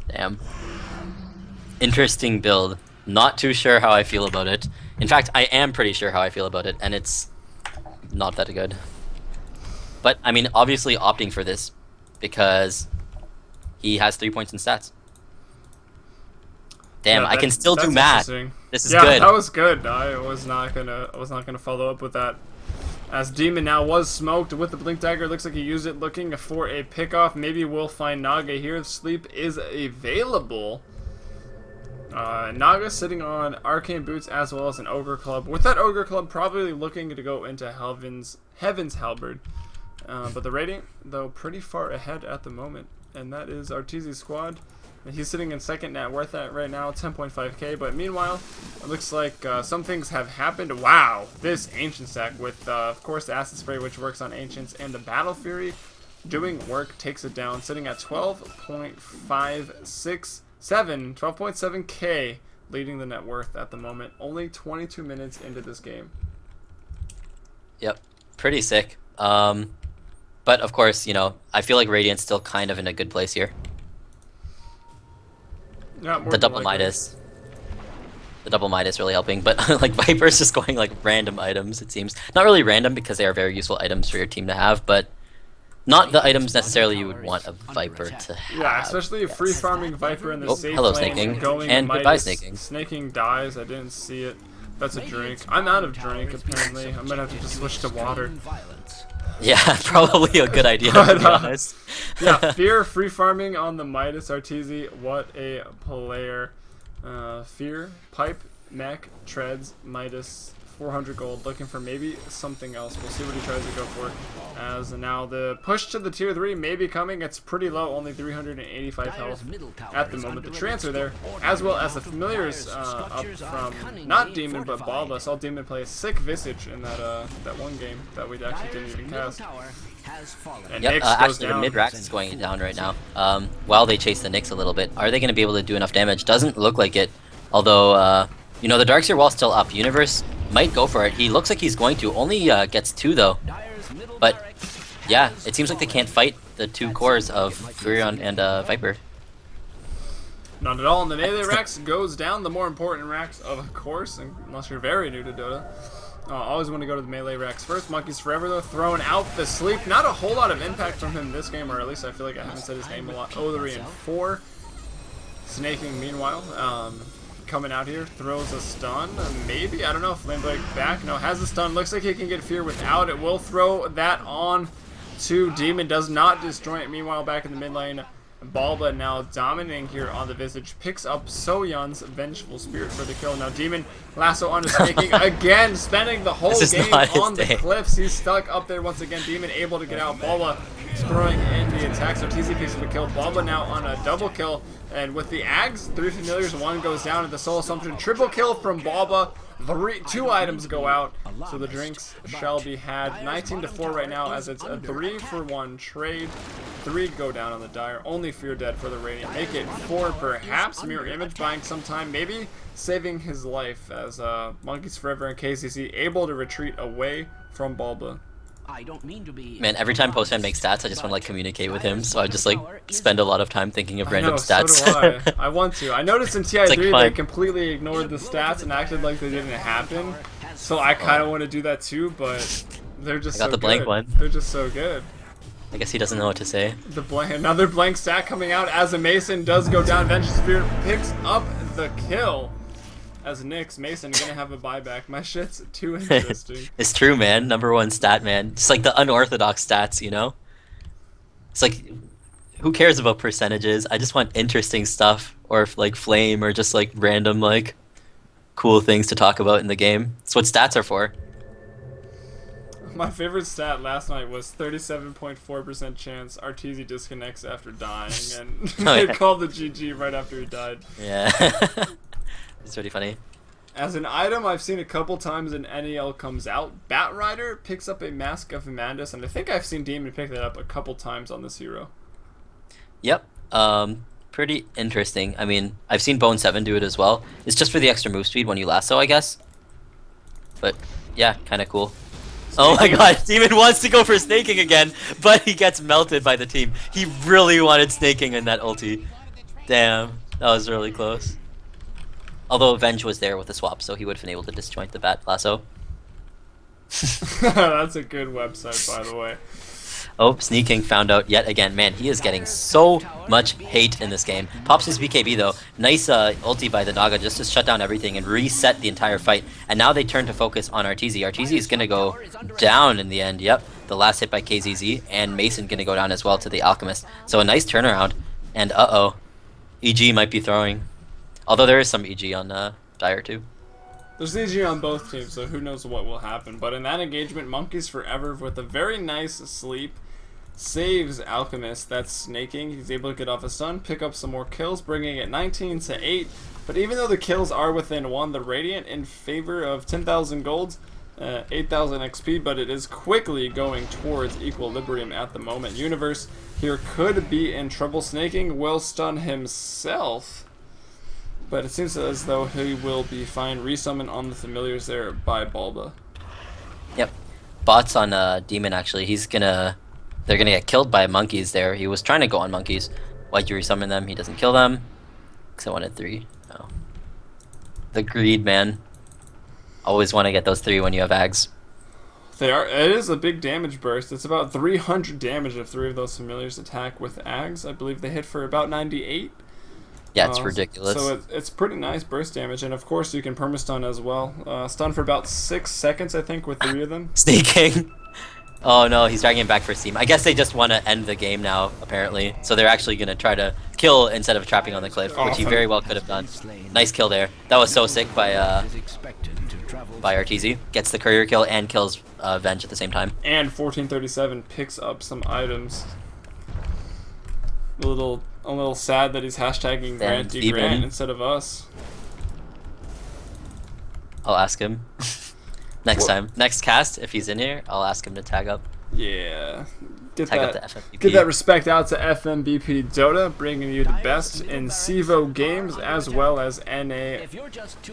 Damn. Interesting build. Not too sure how I feel about it. In fact, I am pretty sure how I feel about it, and it's not that good. But, I mean, obviously opting for this because he has 3 points in stats. Damn, Yeah, I can still do math. This is yeah, good. That was good. I was not gonna follow up with that. As Demon now was smoked with the Blink Dagger. Looks like he used it looking for a pickoff. Maybe we'll find Naga here. Sleep is available. Naga sitting on Arcane Boots as well as an Ogre Club. With that Ogre Club probably looking to go into Heaven's Halberd. But the Radiant, though, pretty far ahead at the moment. And that is Arteezy's squad. He's sitting in second net worth at right now, 10.5k. But meanwhile, it looks like some things have happened. Wow, this Ancient stack with, of course, the Acid Spray, which works on Ancients, and the Battle Fury doing work, takes it down, sitting at 12.7k, leading the net worth at the moment. Only 22 minutes into this game. Yep, pretty sick. But of course, I feel like Radiant's still kind of in a good place here. Yeah, The double Midas. The double Midas really helping, but like Viper's just going like random items, it seems. Not really random because they are very useful items for your team to have, but not the items necessarily you would want a Viper to have. Yeah, especially a free farming Viper in the safe hello, lane, Snaking. going And Midas. goodbye, Snaking. Snaking dies, I didn't see it. That's a drink. I'm out of drink, apparently. I'm gonna have to just switch to water. Yeah, probably a good idea, to be honest. Yeah, Fear free farming on the Midas Arteezy. What a player. Fear, Pipe, Mech, Treads, Midas, 400 gold. Looking for maybe something else. We'll see what he tries to go for. As now the push to the tier 3 may be coming. It's pretty low, only 385 health at the moment. The transfer there, as well as the familiars up from not Demon but Balda. Saw Demon play a sick Visage in that one game that we actually didn't even cast. And Yep, Nyx goes actually the down. mid-rax is going down right now. While they chase the Nyx a little bit. Are they going to be able to do enough damage? Doesn't look like it. Although, the Darkseer wall's still up. Universe might go for it. He looks like he's going to. Only gets 2 though. But yeah, it seems like they can't fight the 2 cores of Furion and Viper. Not at all, and the melee Rax goes down. The more important Rax, of course, unless you're very new to Dota. Always want to go to the melee Rax first. Monkeys Forever, though, throwing out the sleep. Not a whole lot of impact from him this game, or at least I feel like I haven't said his name a lot. O3 and 4. Snaking, meanwhile, coming out here, throws a stun. Maybe, I don't know, Flameblade back. No, has a stun. Looks like he can get Fear without it. Will throw that on to Demon. Does not destroy it. Meanwhile, back in the mid lane, Balba now dominating here on the Visage. Picks up So-Yun's Vengeful Spirit for the kill. Now Demon lasso on his Snaking again, spending the whole game on the cliffs. He's stuck up there once again. Demon able to get out. Balba throwing in the attack. So TZ picks up a kill. Balba now on a double kill. And with the Ags, 3 familiars, 1 goes down at the Soul Assumption. Triple kill from Balba. 2 items go out, so the drinks shall be had. 19-4 right now, as it's a 3-for-1 trade. 3 go down on the Dire. Only Fear Dead for the Radiant. Make it 4, perhaps. Mirror Image buying some time, maybe saving his life, as Monkeys Forever and KCC able to retreat away from Balba. I don't mean to be. Man, every time Postman makes stats, I just want to like communicate with him. So I just like spend a lot of time thinking of random stats. So do I. I want to. I noticed in TI3 like they completely ignored the stats and acted like they didn't happen. So I kind of want to do that too, but they're just I got so the blank good. one. They're just so good. I guess he doesn't know what to say. The blank, another blank stat coming out as a Mason does go down. Vengeful Spirit picks up the kill. As Nyx, Mason gonna have a buyback. My shit's too interesting. It's true, man. #1 stat, man. It's like the unorthodox stats, you know? It's like, who cares about percentages? I just want interesting stuff, or like flame, or just like random like cool things to talk about in the game. That's what stats are for. My favorite stat last night was 37.4% chance Arteezy disconnects after dying, and they called the GG right after he died. Yeah. It's pretty funny. As an item I've seen a couple times in NEL comes out, Batrider picks up a Mask of Amandus, and I think I've seen Demon pick that up a couple times on this hero. Yep. Pretty interesting. I mean, I've seen Bone 7 do it as well. It's just for the extra move speed when you lasso, I guess. But yeah, kind of cool. Oh my god, Demon wants to go for snaking again, but he gets melted by the team. He really wanted snaking in that ulti. Damn, that was really close. Although Avenge was there with the swap, so he would have been able to disjoint the bat lasso. That's a good website, by the way. Oh, Sneaking found out yet again. Man, he is getting so much hate in this game. Pops his BKB though. Nice ulti by the Naga just to shut down everything and reset the entire fight. And now they turn to focus on Arteezy. Arteezy is going to go down in the end. Yep, the last hit by KZZ. And Mason going to go down as well to the Alchemist. So a nice turnaround. And uh-oh, EG might be throwing. Although there is some EG on Dire too. There's EG on both teams, so who knows what will happen. But in that engagement, Monkeys Forever with a very nice sleep saves Alchemist. That's snaking. He's able to get off a stun, pick up some more kills, bringing it 19-8. But even though the kills are within 1, the Radiant in favor of 10,000 golds, 8,000 XP, but it is quickly going towards equilibrium at the moment. Universe here could be in trouble. Snaking will stun himself, but it seems as though he will be fine. Resummon on the familiars there by Balba. Yep. Bots on Demon actually. They're gonna get killed by monkeys there. He was trying to go on monkeys. Why'd you resummon them? He doesn't kill them. Because I wanted 3. No. The greed, man. Always want to get those 3 when you have Ags. It is a big damage burst. It's about 300 damage if 3 of those familiars attack with Ags. I believe they hit for about 98. Yeah, it's ridiculous. So it's pretty nice burst damage, and of course you can permastun as well. Stun for about 6 seconds, I think, with 3 of them. Sneaking. Oh no, he's dragging him back for Steam. I guess they just want to end the game now, apparently. So they're actually going to try to kill instead of trapping on the cliff, which he very well could have done. Nice kill there. That was so sick by Arteezy. Gets the courier kill and kills Venge at the same time. And 1437 picks up some items. A little sad that he's hashtagging Grant instead of us. I'll ask him. Next time. Next cast, if he's in here, I'll ask him to tag up. Yeah. Get Tag up the FMBP. Get that respect out to FMBP Dota, bringing you the best in CEVO games as well as NA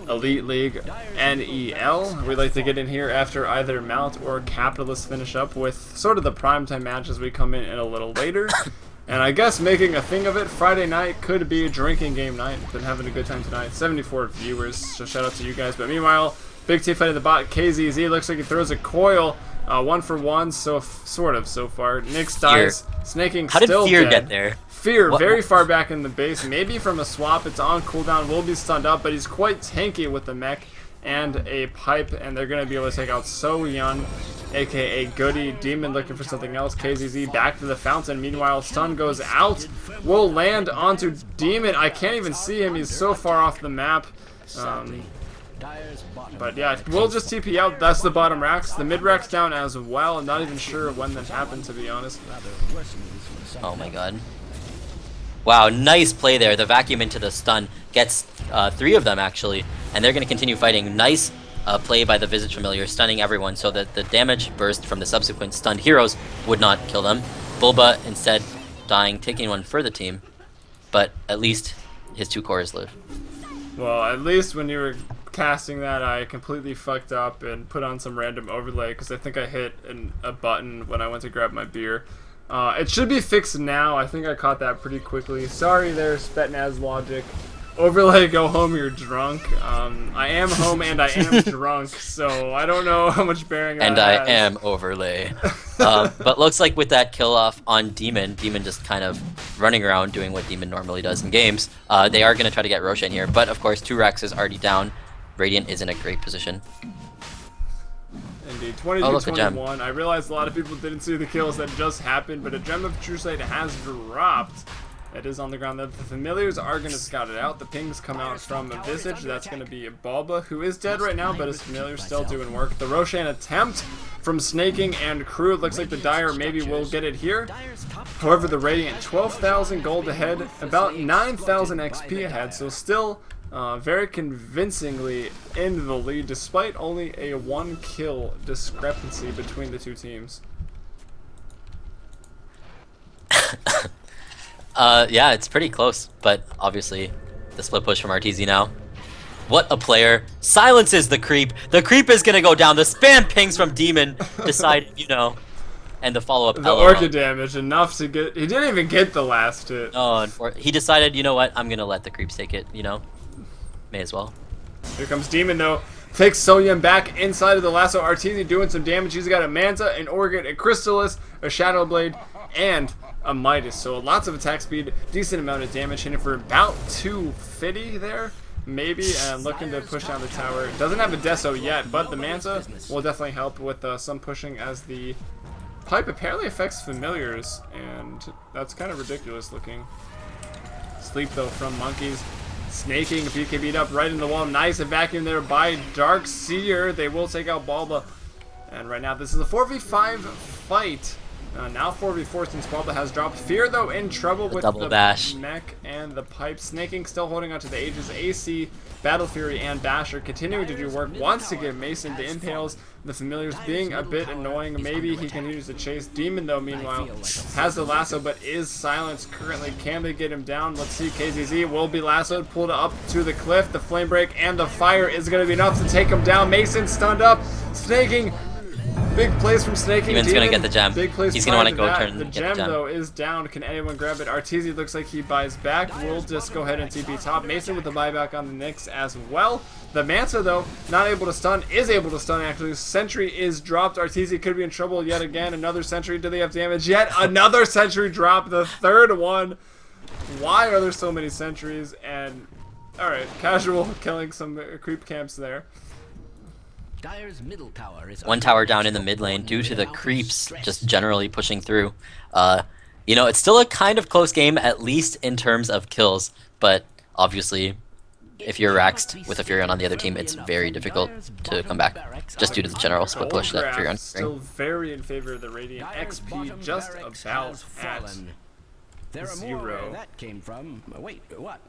Elite League NEL. We'd like to get in here after either Mount or Capitalist finish up with sort of the primetime matches we come in a little later. And I guess making a thing of it, Friday night could be a drinking game night. Been having a good time tonight. 74 viewers, so shout out to you guys. But meanwhile, big T fight at the bot. KZZ looks like he throws a coil. 1 for 1, so sort of so far. Nyx dies. Snaking How did still Fear dead. get there? Fear very far back in the base. Maybe from a swap. It's on cooldown. Will be stunned up, but he's quite tanky with the mech and a pipe, and they're going to be able to take out So-Yun aka Goody. Demon looking for something else. KZZ back to the fountain. Meanwhile, stun goes out. Will land onto Demon. I can't even see him. He's so far off the map. But yeah, we'll just TP out. That's the bottom racks. The mid racks down as well. I'm not even sure when that happened, to be honest. Oh my god. Wow, nice play there. The vacuum into the stun gets 3 of them actually, and they're going to continue fighting. Nice play by the Visage Familiar, stunning everyone so that the damage burst from the subsequent stunned heroes would not kill them. Bulba instead dying, taking one for the team, but at least his 2 cores live. Well, at least when you were casting that, I completely fucked up and put on some random overlay because I think I hit a button when I went to grab my beer. It should be fixed now. I think I caught that pretty quickly. Sorry there, Spetnaz Logic. Overlay, go home, you're drunk. I am home and I am drunk, so I don't know how much bearing that And has. I am overlay. But looks like with that kill off on Demon just kind of running around doing what Demon normally does in games, they are going to try to get Roshan here. But of course, 2 Rex is already down. Radiant is in a great position. Indeed, Oh, look, a gem. 22-21. I realized a lot of people didn't see the kills that just happened, but a gem of True Sight has dropped. It is on the ground. The familiars are going to scout it out. The pings come out from a Visage. That's going to be Bulba, who is dead right now, but his familiar's still doing work. The Roshan attempt from Snaking and crew. It looks like the Dire maybe will get it here. However, the Radiant 12,000 gold ahead, about 9,000 XP ahead, so still very convincingly in the lead, despite only a 1 kill discrepancy between the 2 teams. Yeah, it's pretty close, but obviously the split push from RTZ now. What a player. Silences the creep. The creep is gonna go down. The spam pings from Demon decide, you know, and the follow-up The Orchid damage, enough to get... He didn't even get the last hit. Oh, he decided, you know what, I'm gonna let the creeps take it, you know? May as well. Here comes Demon, though. Takes Soyeon back inside of the lasso. RTZ doing some damage. He's got a Manta, an Orchid, a Crystallis, a Shadow Blade, and a Midas. So lots of attack speed, decent amount of damage, hitting for about 250 there, maybe, and looking to push down the tower. Doesn't have a Deso yet, but the Manta will definitely help with some pushing, as the pipe apparently affects familiars, and that's kind of ridiculous looking. Sleep, though, from Monkeys. Snaking, BK beat up right in the wall. Nice vacuum there by Dark Seer. They will take out Bulba. And right now, this is a 4v5 fight. Now 4v4 since Bulba has dropped. Fear, though, in trouble with Double the dash. mech and the pipe. Snaking still holding on to the Aegis. AC, Battle Fury, and Basher continuing to do work. Wants to give Mason the impales. The familiars being a bit annoying. Maybe he continues to chase. Demon, though, meanwhile, has the lasso but is silenced currently. Can they get him down? Let's see. KZZ will be lassoed, pulled up to the cliff. The flame break and the fire is going to be enough to take him down. Mason stunned up. Snaking. Big plays from Snaking. Demon's gonna get the gem. Big plays. He's gonna want to go that. turn The and gem, get the gem. though, is down. Can anyone grab it? RTZ looks like he buys back. We'll just go ahead and TP top. Mason with the buyback on the Nyx as well. The Manta, though, not able to stun. Is able to stun, actually. Sentry is dropped. RTZ could be in trouble yet again. Another Sentry. Do they have damage? Yet another Sentry drop. The 3rd one. Why are there so many Sentries? And, alright, casual killing some creep camps there. Dire's middle tower is 1 tower down in the mid lane due to the creeps just generally pushing through. You know, it's still a kind of close game, at least in terms of kills, but obviously if you're Raxed with a Furion on the other team, it's very difficult to come back, just due to the general split push that Furion. Still very in favor of the Radiant. XP just about at There are more 0. where that came from. Wait, what?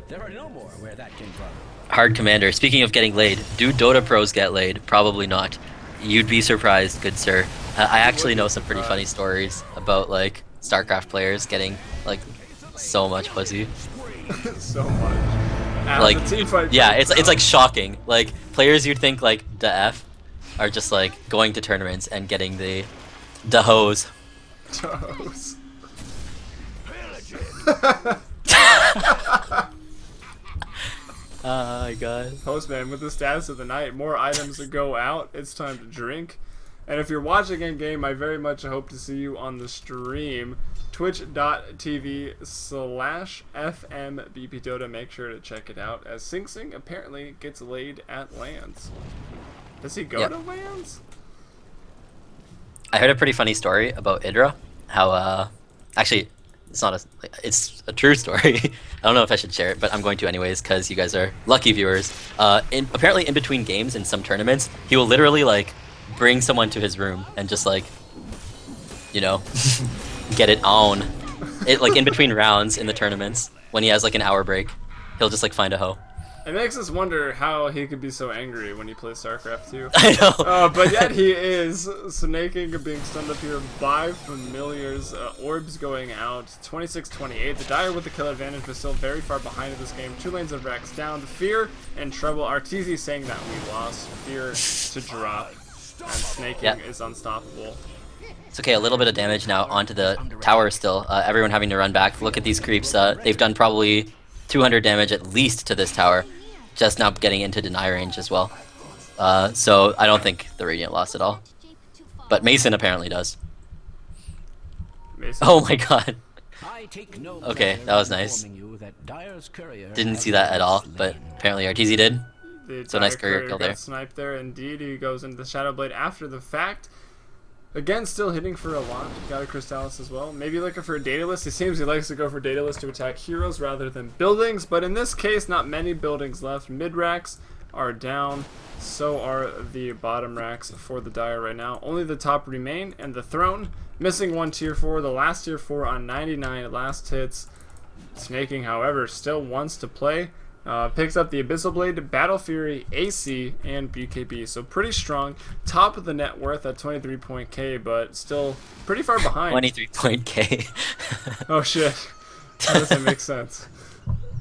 There are no more where that came from. Hard Commander, speaking of getting laid, do Dota pros get laid? Probably not. You'd be surprised, good sir. I actually know some pretty funny stories about, like, StarCraft players getting, like, so much pussy. So much. As Like, the team fight yeah, breaks it's out. like shocking. Like, players you'd think, like, the F are just, like, going to tournaments and getting the hose. Toes. Oh my god. Postman, with the status of the night, more items to go out. It's time to drink. And if you're watching in game, I very much hope to see you on the stream. Twitch.tv/FMBPDota. Make sure to check it out, as Sing Sing apparently gets laid at Lands. Does he go Yep. to Lands? I heard a pretty funny story about Idra. How actually, it's a true story. I don't know if I should share it, but I'm going to anyways because you guys are lucky viewers. Apparently in between games in some tournaments, he will literally like bring someone to his room and just like, you know, get it on. It like in between rounds in the tournaments when he has like an hour break, he'll just like find a hoe. It makes us wonder how he could be so angry when he plays StarCraft 2. I know. But yet he is. Snaking being stunned up here by Familiars. Orbs going out. 26-28. The Dire with the kill advantage, but still very far behind in this game. 2 lanes of Rex down. Fear and Trouble. Arteezy saying that we lost. Fear to drop. And Snaking is unstoppable. It's okay, a little bit of damage now onto the tower still. Everyone having to run back. Look at these creeps. They've done probably 200 damage at least to this tower. Just now getting into deny range as well. So I don't think the Radiant lost at all. But Mason apparently does. Mason. Oh my god. Okay, that was nice. Didn't see that at all, but apparently Arteezy did. So nice courier kill there. Sniped there indeed. He goes into the Shadow Blade after the fact. Again, still hitting for a lot. Got a Crystallis as well. Maybe looking for a Daedalus. It seems he likes to go for Daedalus to attack heroes rather than buildings, but in this case, not many buildings left. Mid racks are down. So are the bottom racks for the Dire right now. Only the top remain, and the throne missing one tier 4. The last tier 4 on 99 last hits. Snaking, however, still wants to play. Picks up the Abyssal Blade, Battle Fury, AC, and BKB. So pretty strong. Top of the net worth at 23.k, but still pretty far behind. 23.k. Oh shit. That doesn't make sense.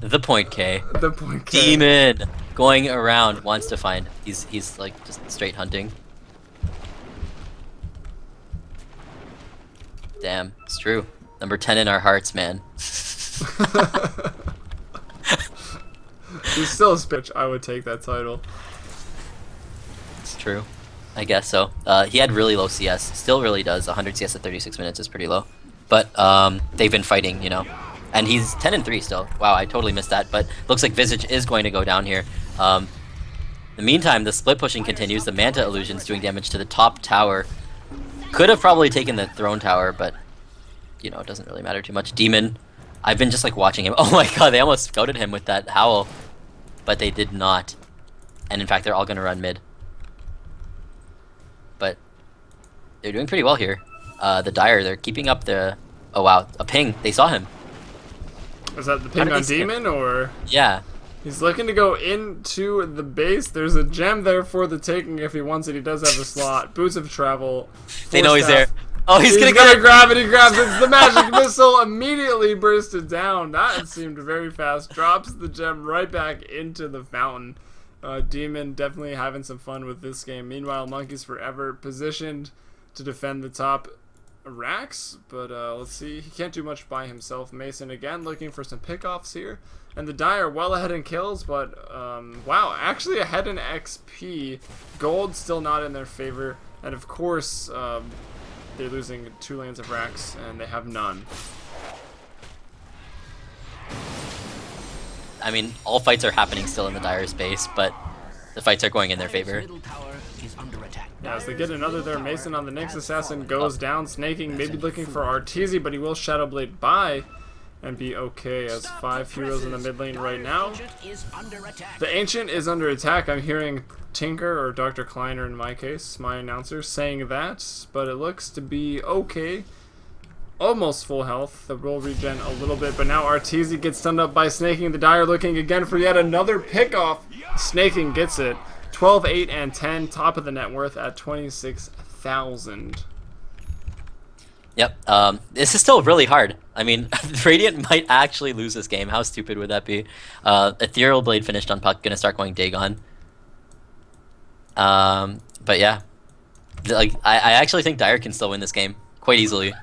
The point K. The point K. Demon going around wants to find. He's like just straight hunting. Damn, it's true. Number 10 in our hearts, man. He's still a bitch. I would take that title. It's true. I guess so. He had really low CS. Still really does. 100 CS at 36 minutes is pretty low. But they've been fighting, you know. And he's 10-3 still. Wow, I totally missed that. But looks like Visage is going to go down here. In the meantime, the split pushing continues. The Manta Illusion's doing damage to the top tower. Could have probably taken the throne tower, but, you know, it doesn't really matter too much. Demon, I've been just like watching him. Oh my god, they almost scouted him with that howl. But they did not. And in fact, they're all going to run mid. But they're doing pretty well here. The Dire, they're keeping up the... Oh wow, a ping. They saw him. Is that the ping on Demon, or...? Yeah. He's looking to go into the base. There's a gem there for the taking if he wants it. He does have a slot. Boots of Travel. They know he's there. Oh, he's gonna grab it. He grabs it. It's the magic missile. Immediately bursted down. That seemed very fast. Drops the gem right back into the fountain. Demon definitely having some fun with this game. Meanwhile, Monkeys Forever positioned to defend the top racks. But let's see. He can't do much by himself. Mason again looking for some pickoffs here. And the Dire well ahead in kills, but wow, actually ahead in XP. Gold still not in their favor. And of course... they're losing 2 lanes of racks, and they have none. I mean, all fights are happening still in the Dire space, but the fights are going in their favor. Yeah, as they get another there, Mason on the Nyx Assassin goes down. Snaking, maybe looking for Arteezy, but he will Shadow Blade by and be okay as 5 heroes in the mid lane right now. The Ancient is under attack. I'm hearing Tinker, or Dr. Kleiner in my case, my announcer, saying that, but it looks to be okay. Almost full health. The will regen a little bit, but now Arteezy gets stunned up by Snaking. The Dire looking again for yet another pickoff. Snaking gets it. 12, 8, and 10. Top of the net worth at 26,000. Yep. This is still really hard. I mean, Radiant might actually lose this game. How stupid would that be? Ethereal Blade finished on Puck. Gonna start going Dagon. But yeah. Like, I actually think Dire can still win this game quite easily.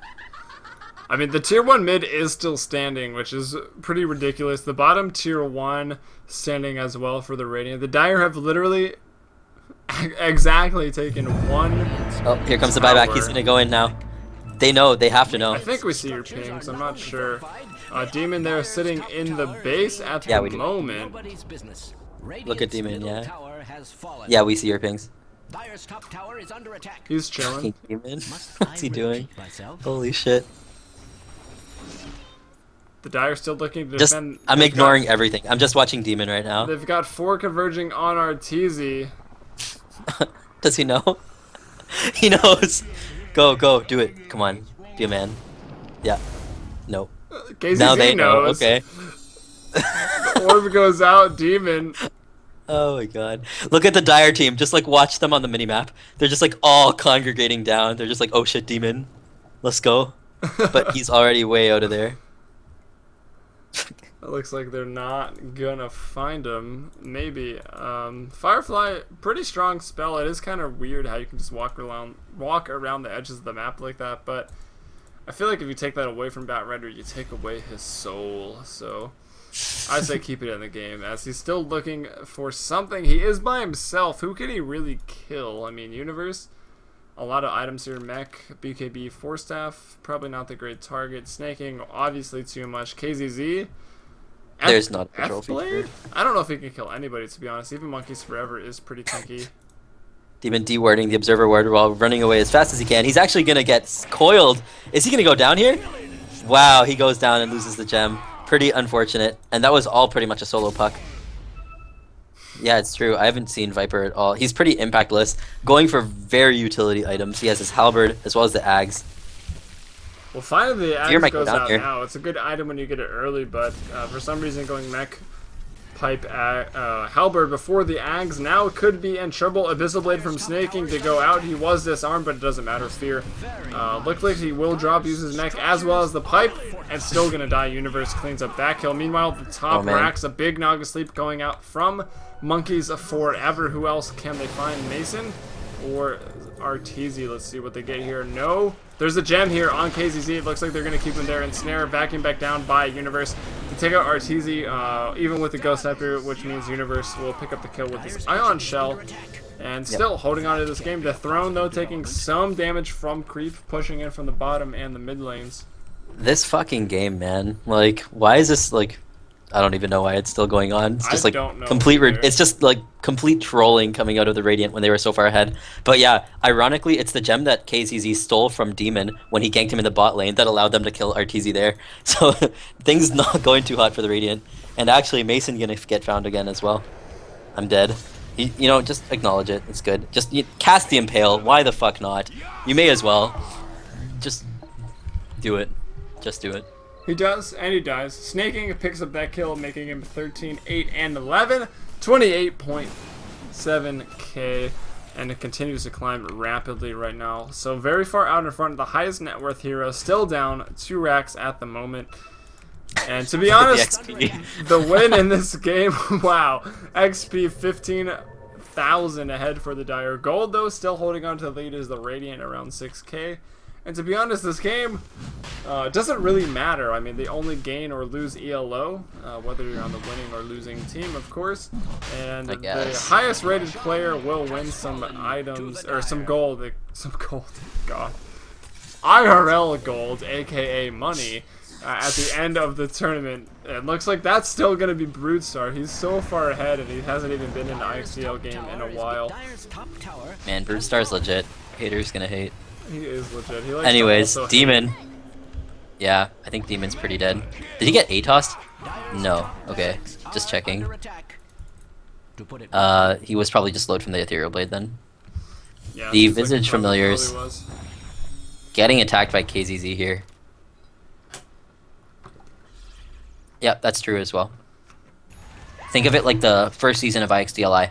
I mean, the tier 1 mid is still standing, which is pretty ridiculous. The bottom tier 1 standing as well for the Radiant. The Dire have literally exactly taken 1 Oh, here comes the buyback. He's gonna go in now. They know. They have to know. I think we see your pings. I'm not sure. Demon there sitting in the base at the moment. Look at Demon, yeah. Yeah, we see your pings. Dire's top tower is under attack. He's chilling. Fucking demon. Must What's I he doing? repeat myself? Holy shit. The Dire still looking to Just, defend. I'm They've ignoring everything. I'm just watching demon right now. They've got 4 converging on Arteezy. Does he know? He knows. Go, do it. Come on. Be a man. Yeah. No. KZZ Now they know. knows. Okay. Orb goes out, Demon. Oh my god. Look at the Dire team. Just like watch them on the minimap. They're just like all congregating down. They're just like, oh shit, demon. Let's go. But he's already way out of there. It looks like they're not gonna find him. Maybe. Firefly, pretty strong spell. It is kind of weird how you can just walk around the edges of the map like that, but I feel like if you take that away from Batrider, you take away his soul. So I say keep it in the game, as he's still looking for something. He is by himself. Who can he really kill? I mean, Universe. A lot of items here. Mech, BKB, Force Staff, probably not the great target. Snaking, obviously too much. KZZ. There's not a control F-Blade? feature. I don't know if he can kill anybody, to be honest. Even Monkeys Forever is pretty tanky. Demon dewarding the Observer Ward while running away as fast as he can. He's actually gonna get coiled. Is he gonna go down here? Wow, he goes down and loses the gem. Pretty unfortunate. And that was all pretty much a solo puck. Yeah, it's true. I haven't seen Viper at all. He's pretty impactless, going for very utility items. He has his halberd as well as the ags. Well, finally the Deer axe might go goes down out here. now. It's a good item when you get it early, but for some reason going Mech, Pipe, Halberd before the ags now could be in trouble. Abyssal Blade from Snaking to go out. He was disarmed, but it doesn't matter. Fear. Looks like he will drop, uses Mech as well as the Pipe, and still gonna die. Universe cleans up that kill. Meanwhile, the top man. racks, a big Naga Sleep going out from Monkeys Forever. Who else can they find? Mason or Arteezy? Let's see what they get here. No. There's a gem here on KZZ. It looks like they're going to keep him there. Ensnare, vacuum back down by Universe to take out Arteezy, even with the Ghost Sniper, which means Universe will pick up the kill with his Ion Shell. And still holding on to this game. The Throne, though, taking some damage from Creep, pushing in from the bottom and the mid lanes. This fucking game, man. Like, why is this, like... I don't even know why it's still going on. It's just I like don't know complete. either. It's just like complete trolling coming out of the Radiant when they were so far ahead. But yeah, ironically, it's the gem that KZZ stole from Demon when he ganked him in the bot lane that allowed them to kill Arteezy there. So things not going too hot for the Radiant. And actually, Mason gonna get found again as well. I'm dead. You know, just acknowledge it. It's good. Just cast the Impale. Why the fuck not? You may as well. Just do it. Just do it. He does, and he dies. Snaking picks up that kill, making him 13, 8, and 11. 28.7k, and it continues to climb rapidly right now. So very far out in front, the highest net worth hero, still down 2 racks at the moment. And to be honest, the win in this game, wow, XP 15,000 ahead for the Dire. Gold, though, still holding on to the lead is the Radiant around 6k. And to be honest, this game doesn't really matter. I mean, they only gain or lose ELO, whether you're on the winning or losing team, of course. And the highest rated player will win some items, or some gold. God. IRL gold, aka money, at the end of the tournament. It looks like that's still going to be Broodstar. He's so far ahead, and he hasn't even been in an IXDL game in a while. Man, Broodstar's legit. Haters gonna hate. He is legit. He likes Anyways, to also Demon. Yeah, I think Demon's pretty dead. Did he get ATOSed? No. Okay, just checking. He was probably just load from the Ethereal Blade then. Yeah, The seems like Visage he probably Familiars was. getting attacked by KZZ here. Yep, that's true as well. Think of it like the first season of IXDLI.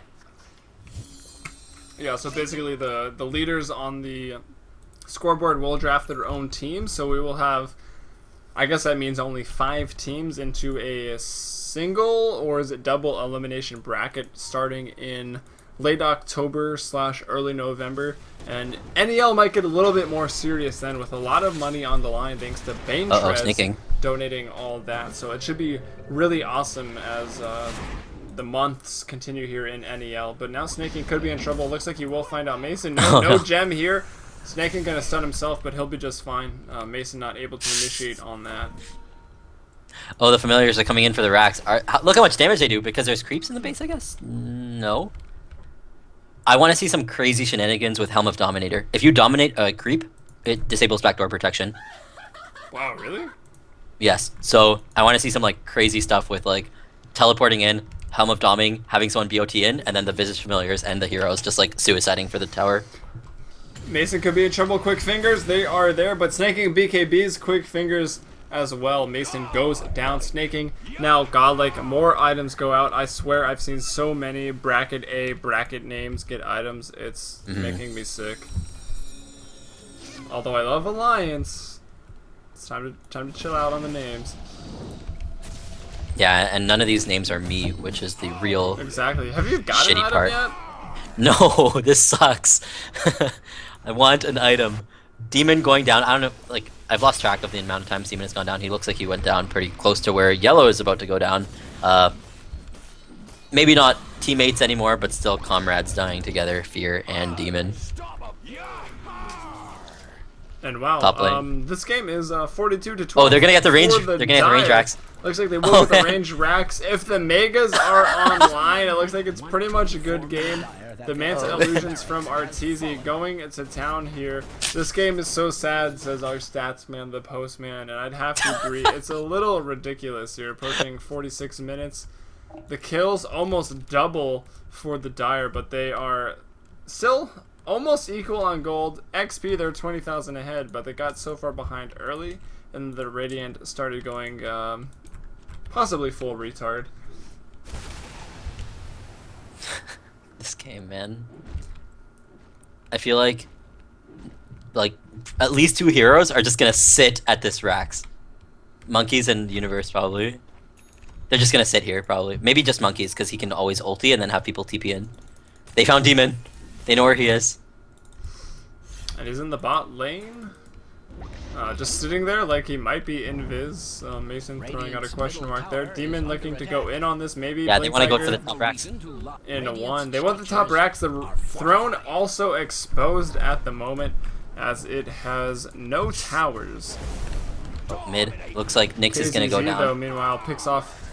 Yeah, so basically the leaders on the scoreboard will draft their own team, so we will have, I guess that means only 5 teams into a single, or is it double elimination bracket starting in late October / early November, and NEL might get a little bit more serious then, with a lot of money on the line thanks to Bane sneaking. donating all that, so it should be really awesome as the months continue here in NEL. But now Snaking could be in trouble. Looks like he will find out Mason. No gem here. Snaking gonna stun himself, but he'll be just fine. Mason not able to initiate on that. Oh, the Familiars are coming in for the racks. Look how much damage they do, because there's creeps in the base, I guess? No. I want to see some crazy shenanigans with Helm of Dominator. If you dominate a creep, it disables backdoor protection. Wow, really? Yes. So I want to see some like crazy stuff with like teleporting in, Helm of Doming, having someone BOT in, and then the Visage Familiars and the heroes just like suiciding for the tower. Mason could be in trouble. Quick fingers, they are there, but snaking BKB's quick fingers as well. Mason goes down snaking. Now, godlike, more items go out. I swear I've seen so many bracket A, bracket names get items. It's making me sick. Although I love Alliance. It's time to chill out on the names. Yeah, and none of these names are me, which is the real Exactly. Have you got an shitty item part. yet? No, this sucks. I want an item. Demon going down. I don't know, like, I've lost track of the amount of times Demon has gone down. He looks like he went down pretty close to where Yellow is about to go down. Maybe not teammates anymore, but still comrades dying together, Fear and Demon. And wow, Top lane. this game is 42 to 12. Oh, they're gonna get the range. for They're gonna get the range Dire. racks. Looks like they will Oh, get the man. range racks. If the Megas are online, it looks like it's pretty much a good game. The Manta Illusions from Arteezy going to town here. This game is so sad, says our stats man, the postman, and I'd have to agree. It's a little ridiculous here, approaching 46 minutes. The kills almost double for the Dire, but they are still almost equal on gold. XP, they're 20,000 ahead, but they got so far behind early, and the Radiant started going possibly full retard. This game, man. I feel like at least 2 heroes are just gonna sit at this Rax. Monkeys and Universe probably. They're just gonna sit here probably. Maybe just Monkeys because he can always ulti and then have people TP in. They found Demon. They know where he is. And he's in the bot lane. Just sitting there like he might be invis. Mason throwing out a question mark there. Demon looking to go in on this, maybe. Yeah, they want to go for the Blink top Rax. Tiger in a 1. They want the top racks. The throne also exposed at the moment as it has no towers. Mid. Looks like Nyx is gonna go KZZ, down. though, meanwhile, picks off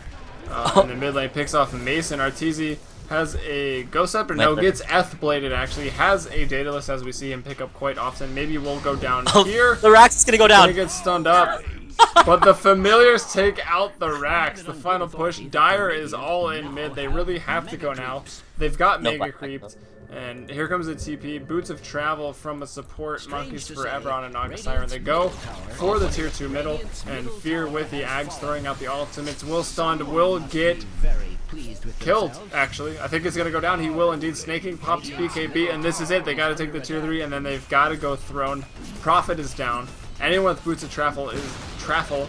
in the mid lane, picks off Mason. Arteezy has a Ghost Scepter. No, gets Bladed actually. Has a Daedalus as we see him pick up quite often. Maybe we'll go down here. The Rax is gonna go Gonna down. get stunned up. But the Familiars take out the Rax. The final push. Dire is all in mid. They really have to go now. They've got No Mega black creeped. And here comes the TP. Boots of Travel from a support. Monkeys Forever on a Naga Siren. They go for the tier 2 middle. And Fear with the Ags throwing out the ultimates. Will stunned. Will get killed, actually. I think it's going to go down. He will indeed. Snaking pops BKB. And this is it. They got to take the tier 3. And then they've got to go Throne. Prophet is down. Anyone with Boots of Travel is Travel.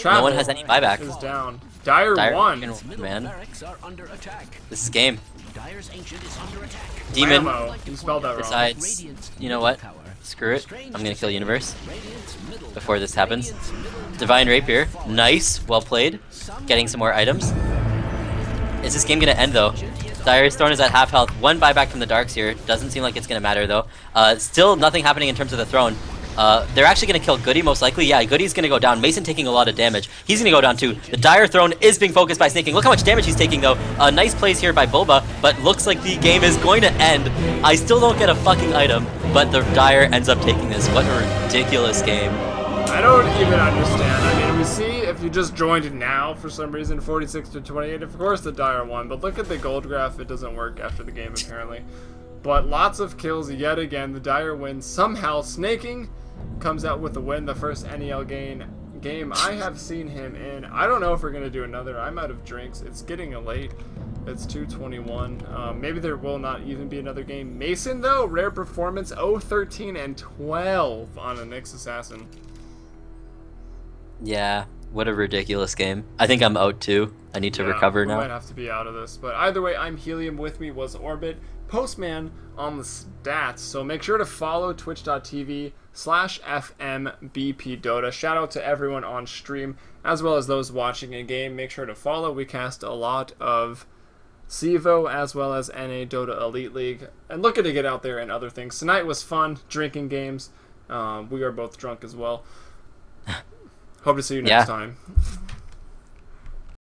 No one has any buyback. Is down. Dire won. Man. This is game. Demon Whammo. You spelled that wrong. decides, you know what? Screw it. I'm gonna kill Universe before this happens. Divine Rapier. Nice. Well played. Getting some more items. Is this game gonna end though? Dire's Throne is at half health. 1 buyback from the Darks here. Doesn't seem like it's gonna matter though. Still nothing happening in terms of the Throne. They're actually going to kill Goody most likely. Yeah, Goody's going to go down. Mason taking a lot of damage. He's going to go down too. The Dire Throne is being focused by Snaking. Look how much damage he's taking though. Nice plays here by Boba, but looks like the game is going to end. I still don't get a fucking item, but the Dire ends up taking this. What a ridiculous game. I don't even understand. I mean, we see if you just joined now for some reason, 46 to 28. Of course the Dire won, but look at the gold graph. It doesn't work after the game apparently. But lots of kills yet again. The Dire wins somehow. Snaking comes out with the win, the first NEL game I have seen him in. I don't know if we're going to do another. I'm out of drinks. It's getting late. It's 2:21. Maybe there will not even be another game. Mason, though, rare performance, 0-13 and 12 on a Nyx Assassin. Yeah, what a ridiculous game. I think I'm out too. I need to recover we now. might have to be out of this. But either way, I'm Helium. With me was Orbit. Postman on the stats. So make sure to follow twitch.tv/FMBPDota. Shout out to everyone on stream, as well as those watching in game. Make sure to follow. We cast a lot of CEVO as well as NADotA Elite League. And looking to get out there and other things. Tonight was fun, drinking games. We are both drunk as well. Hope to see you next time.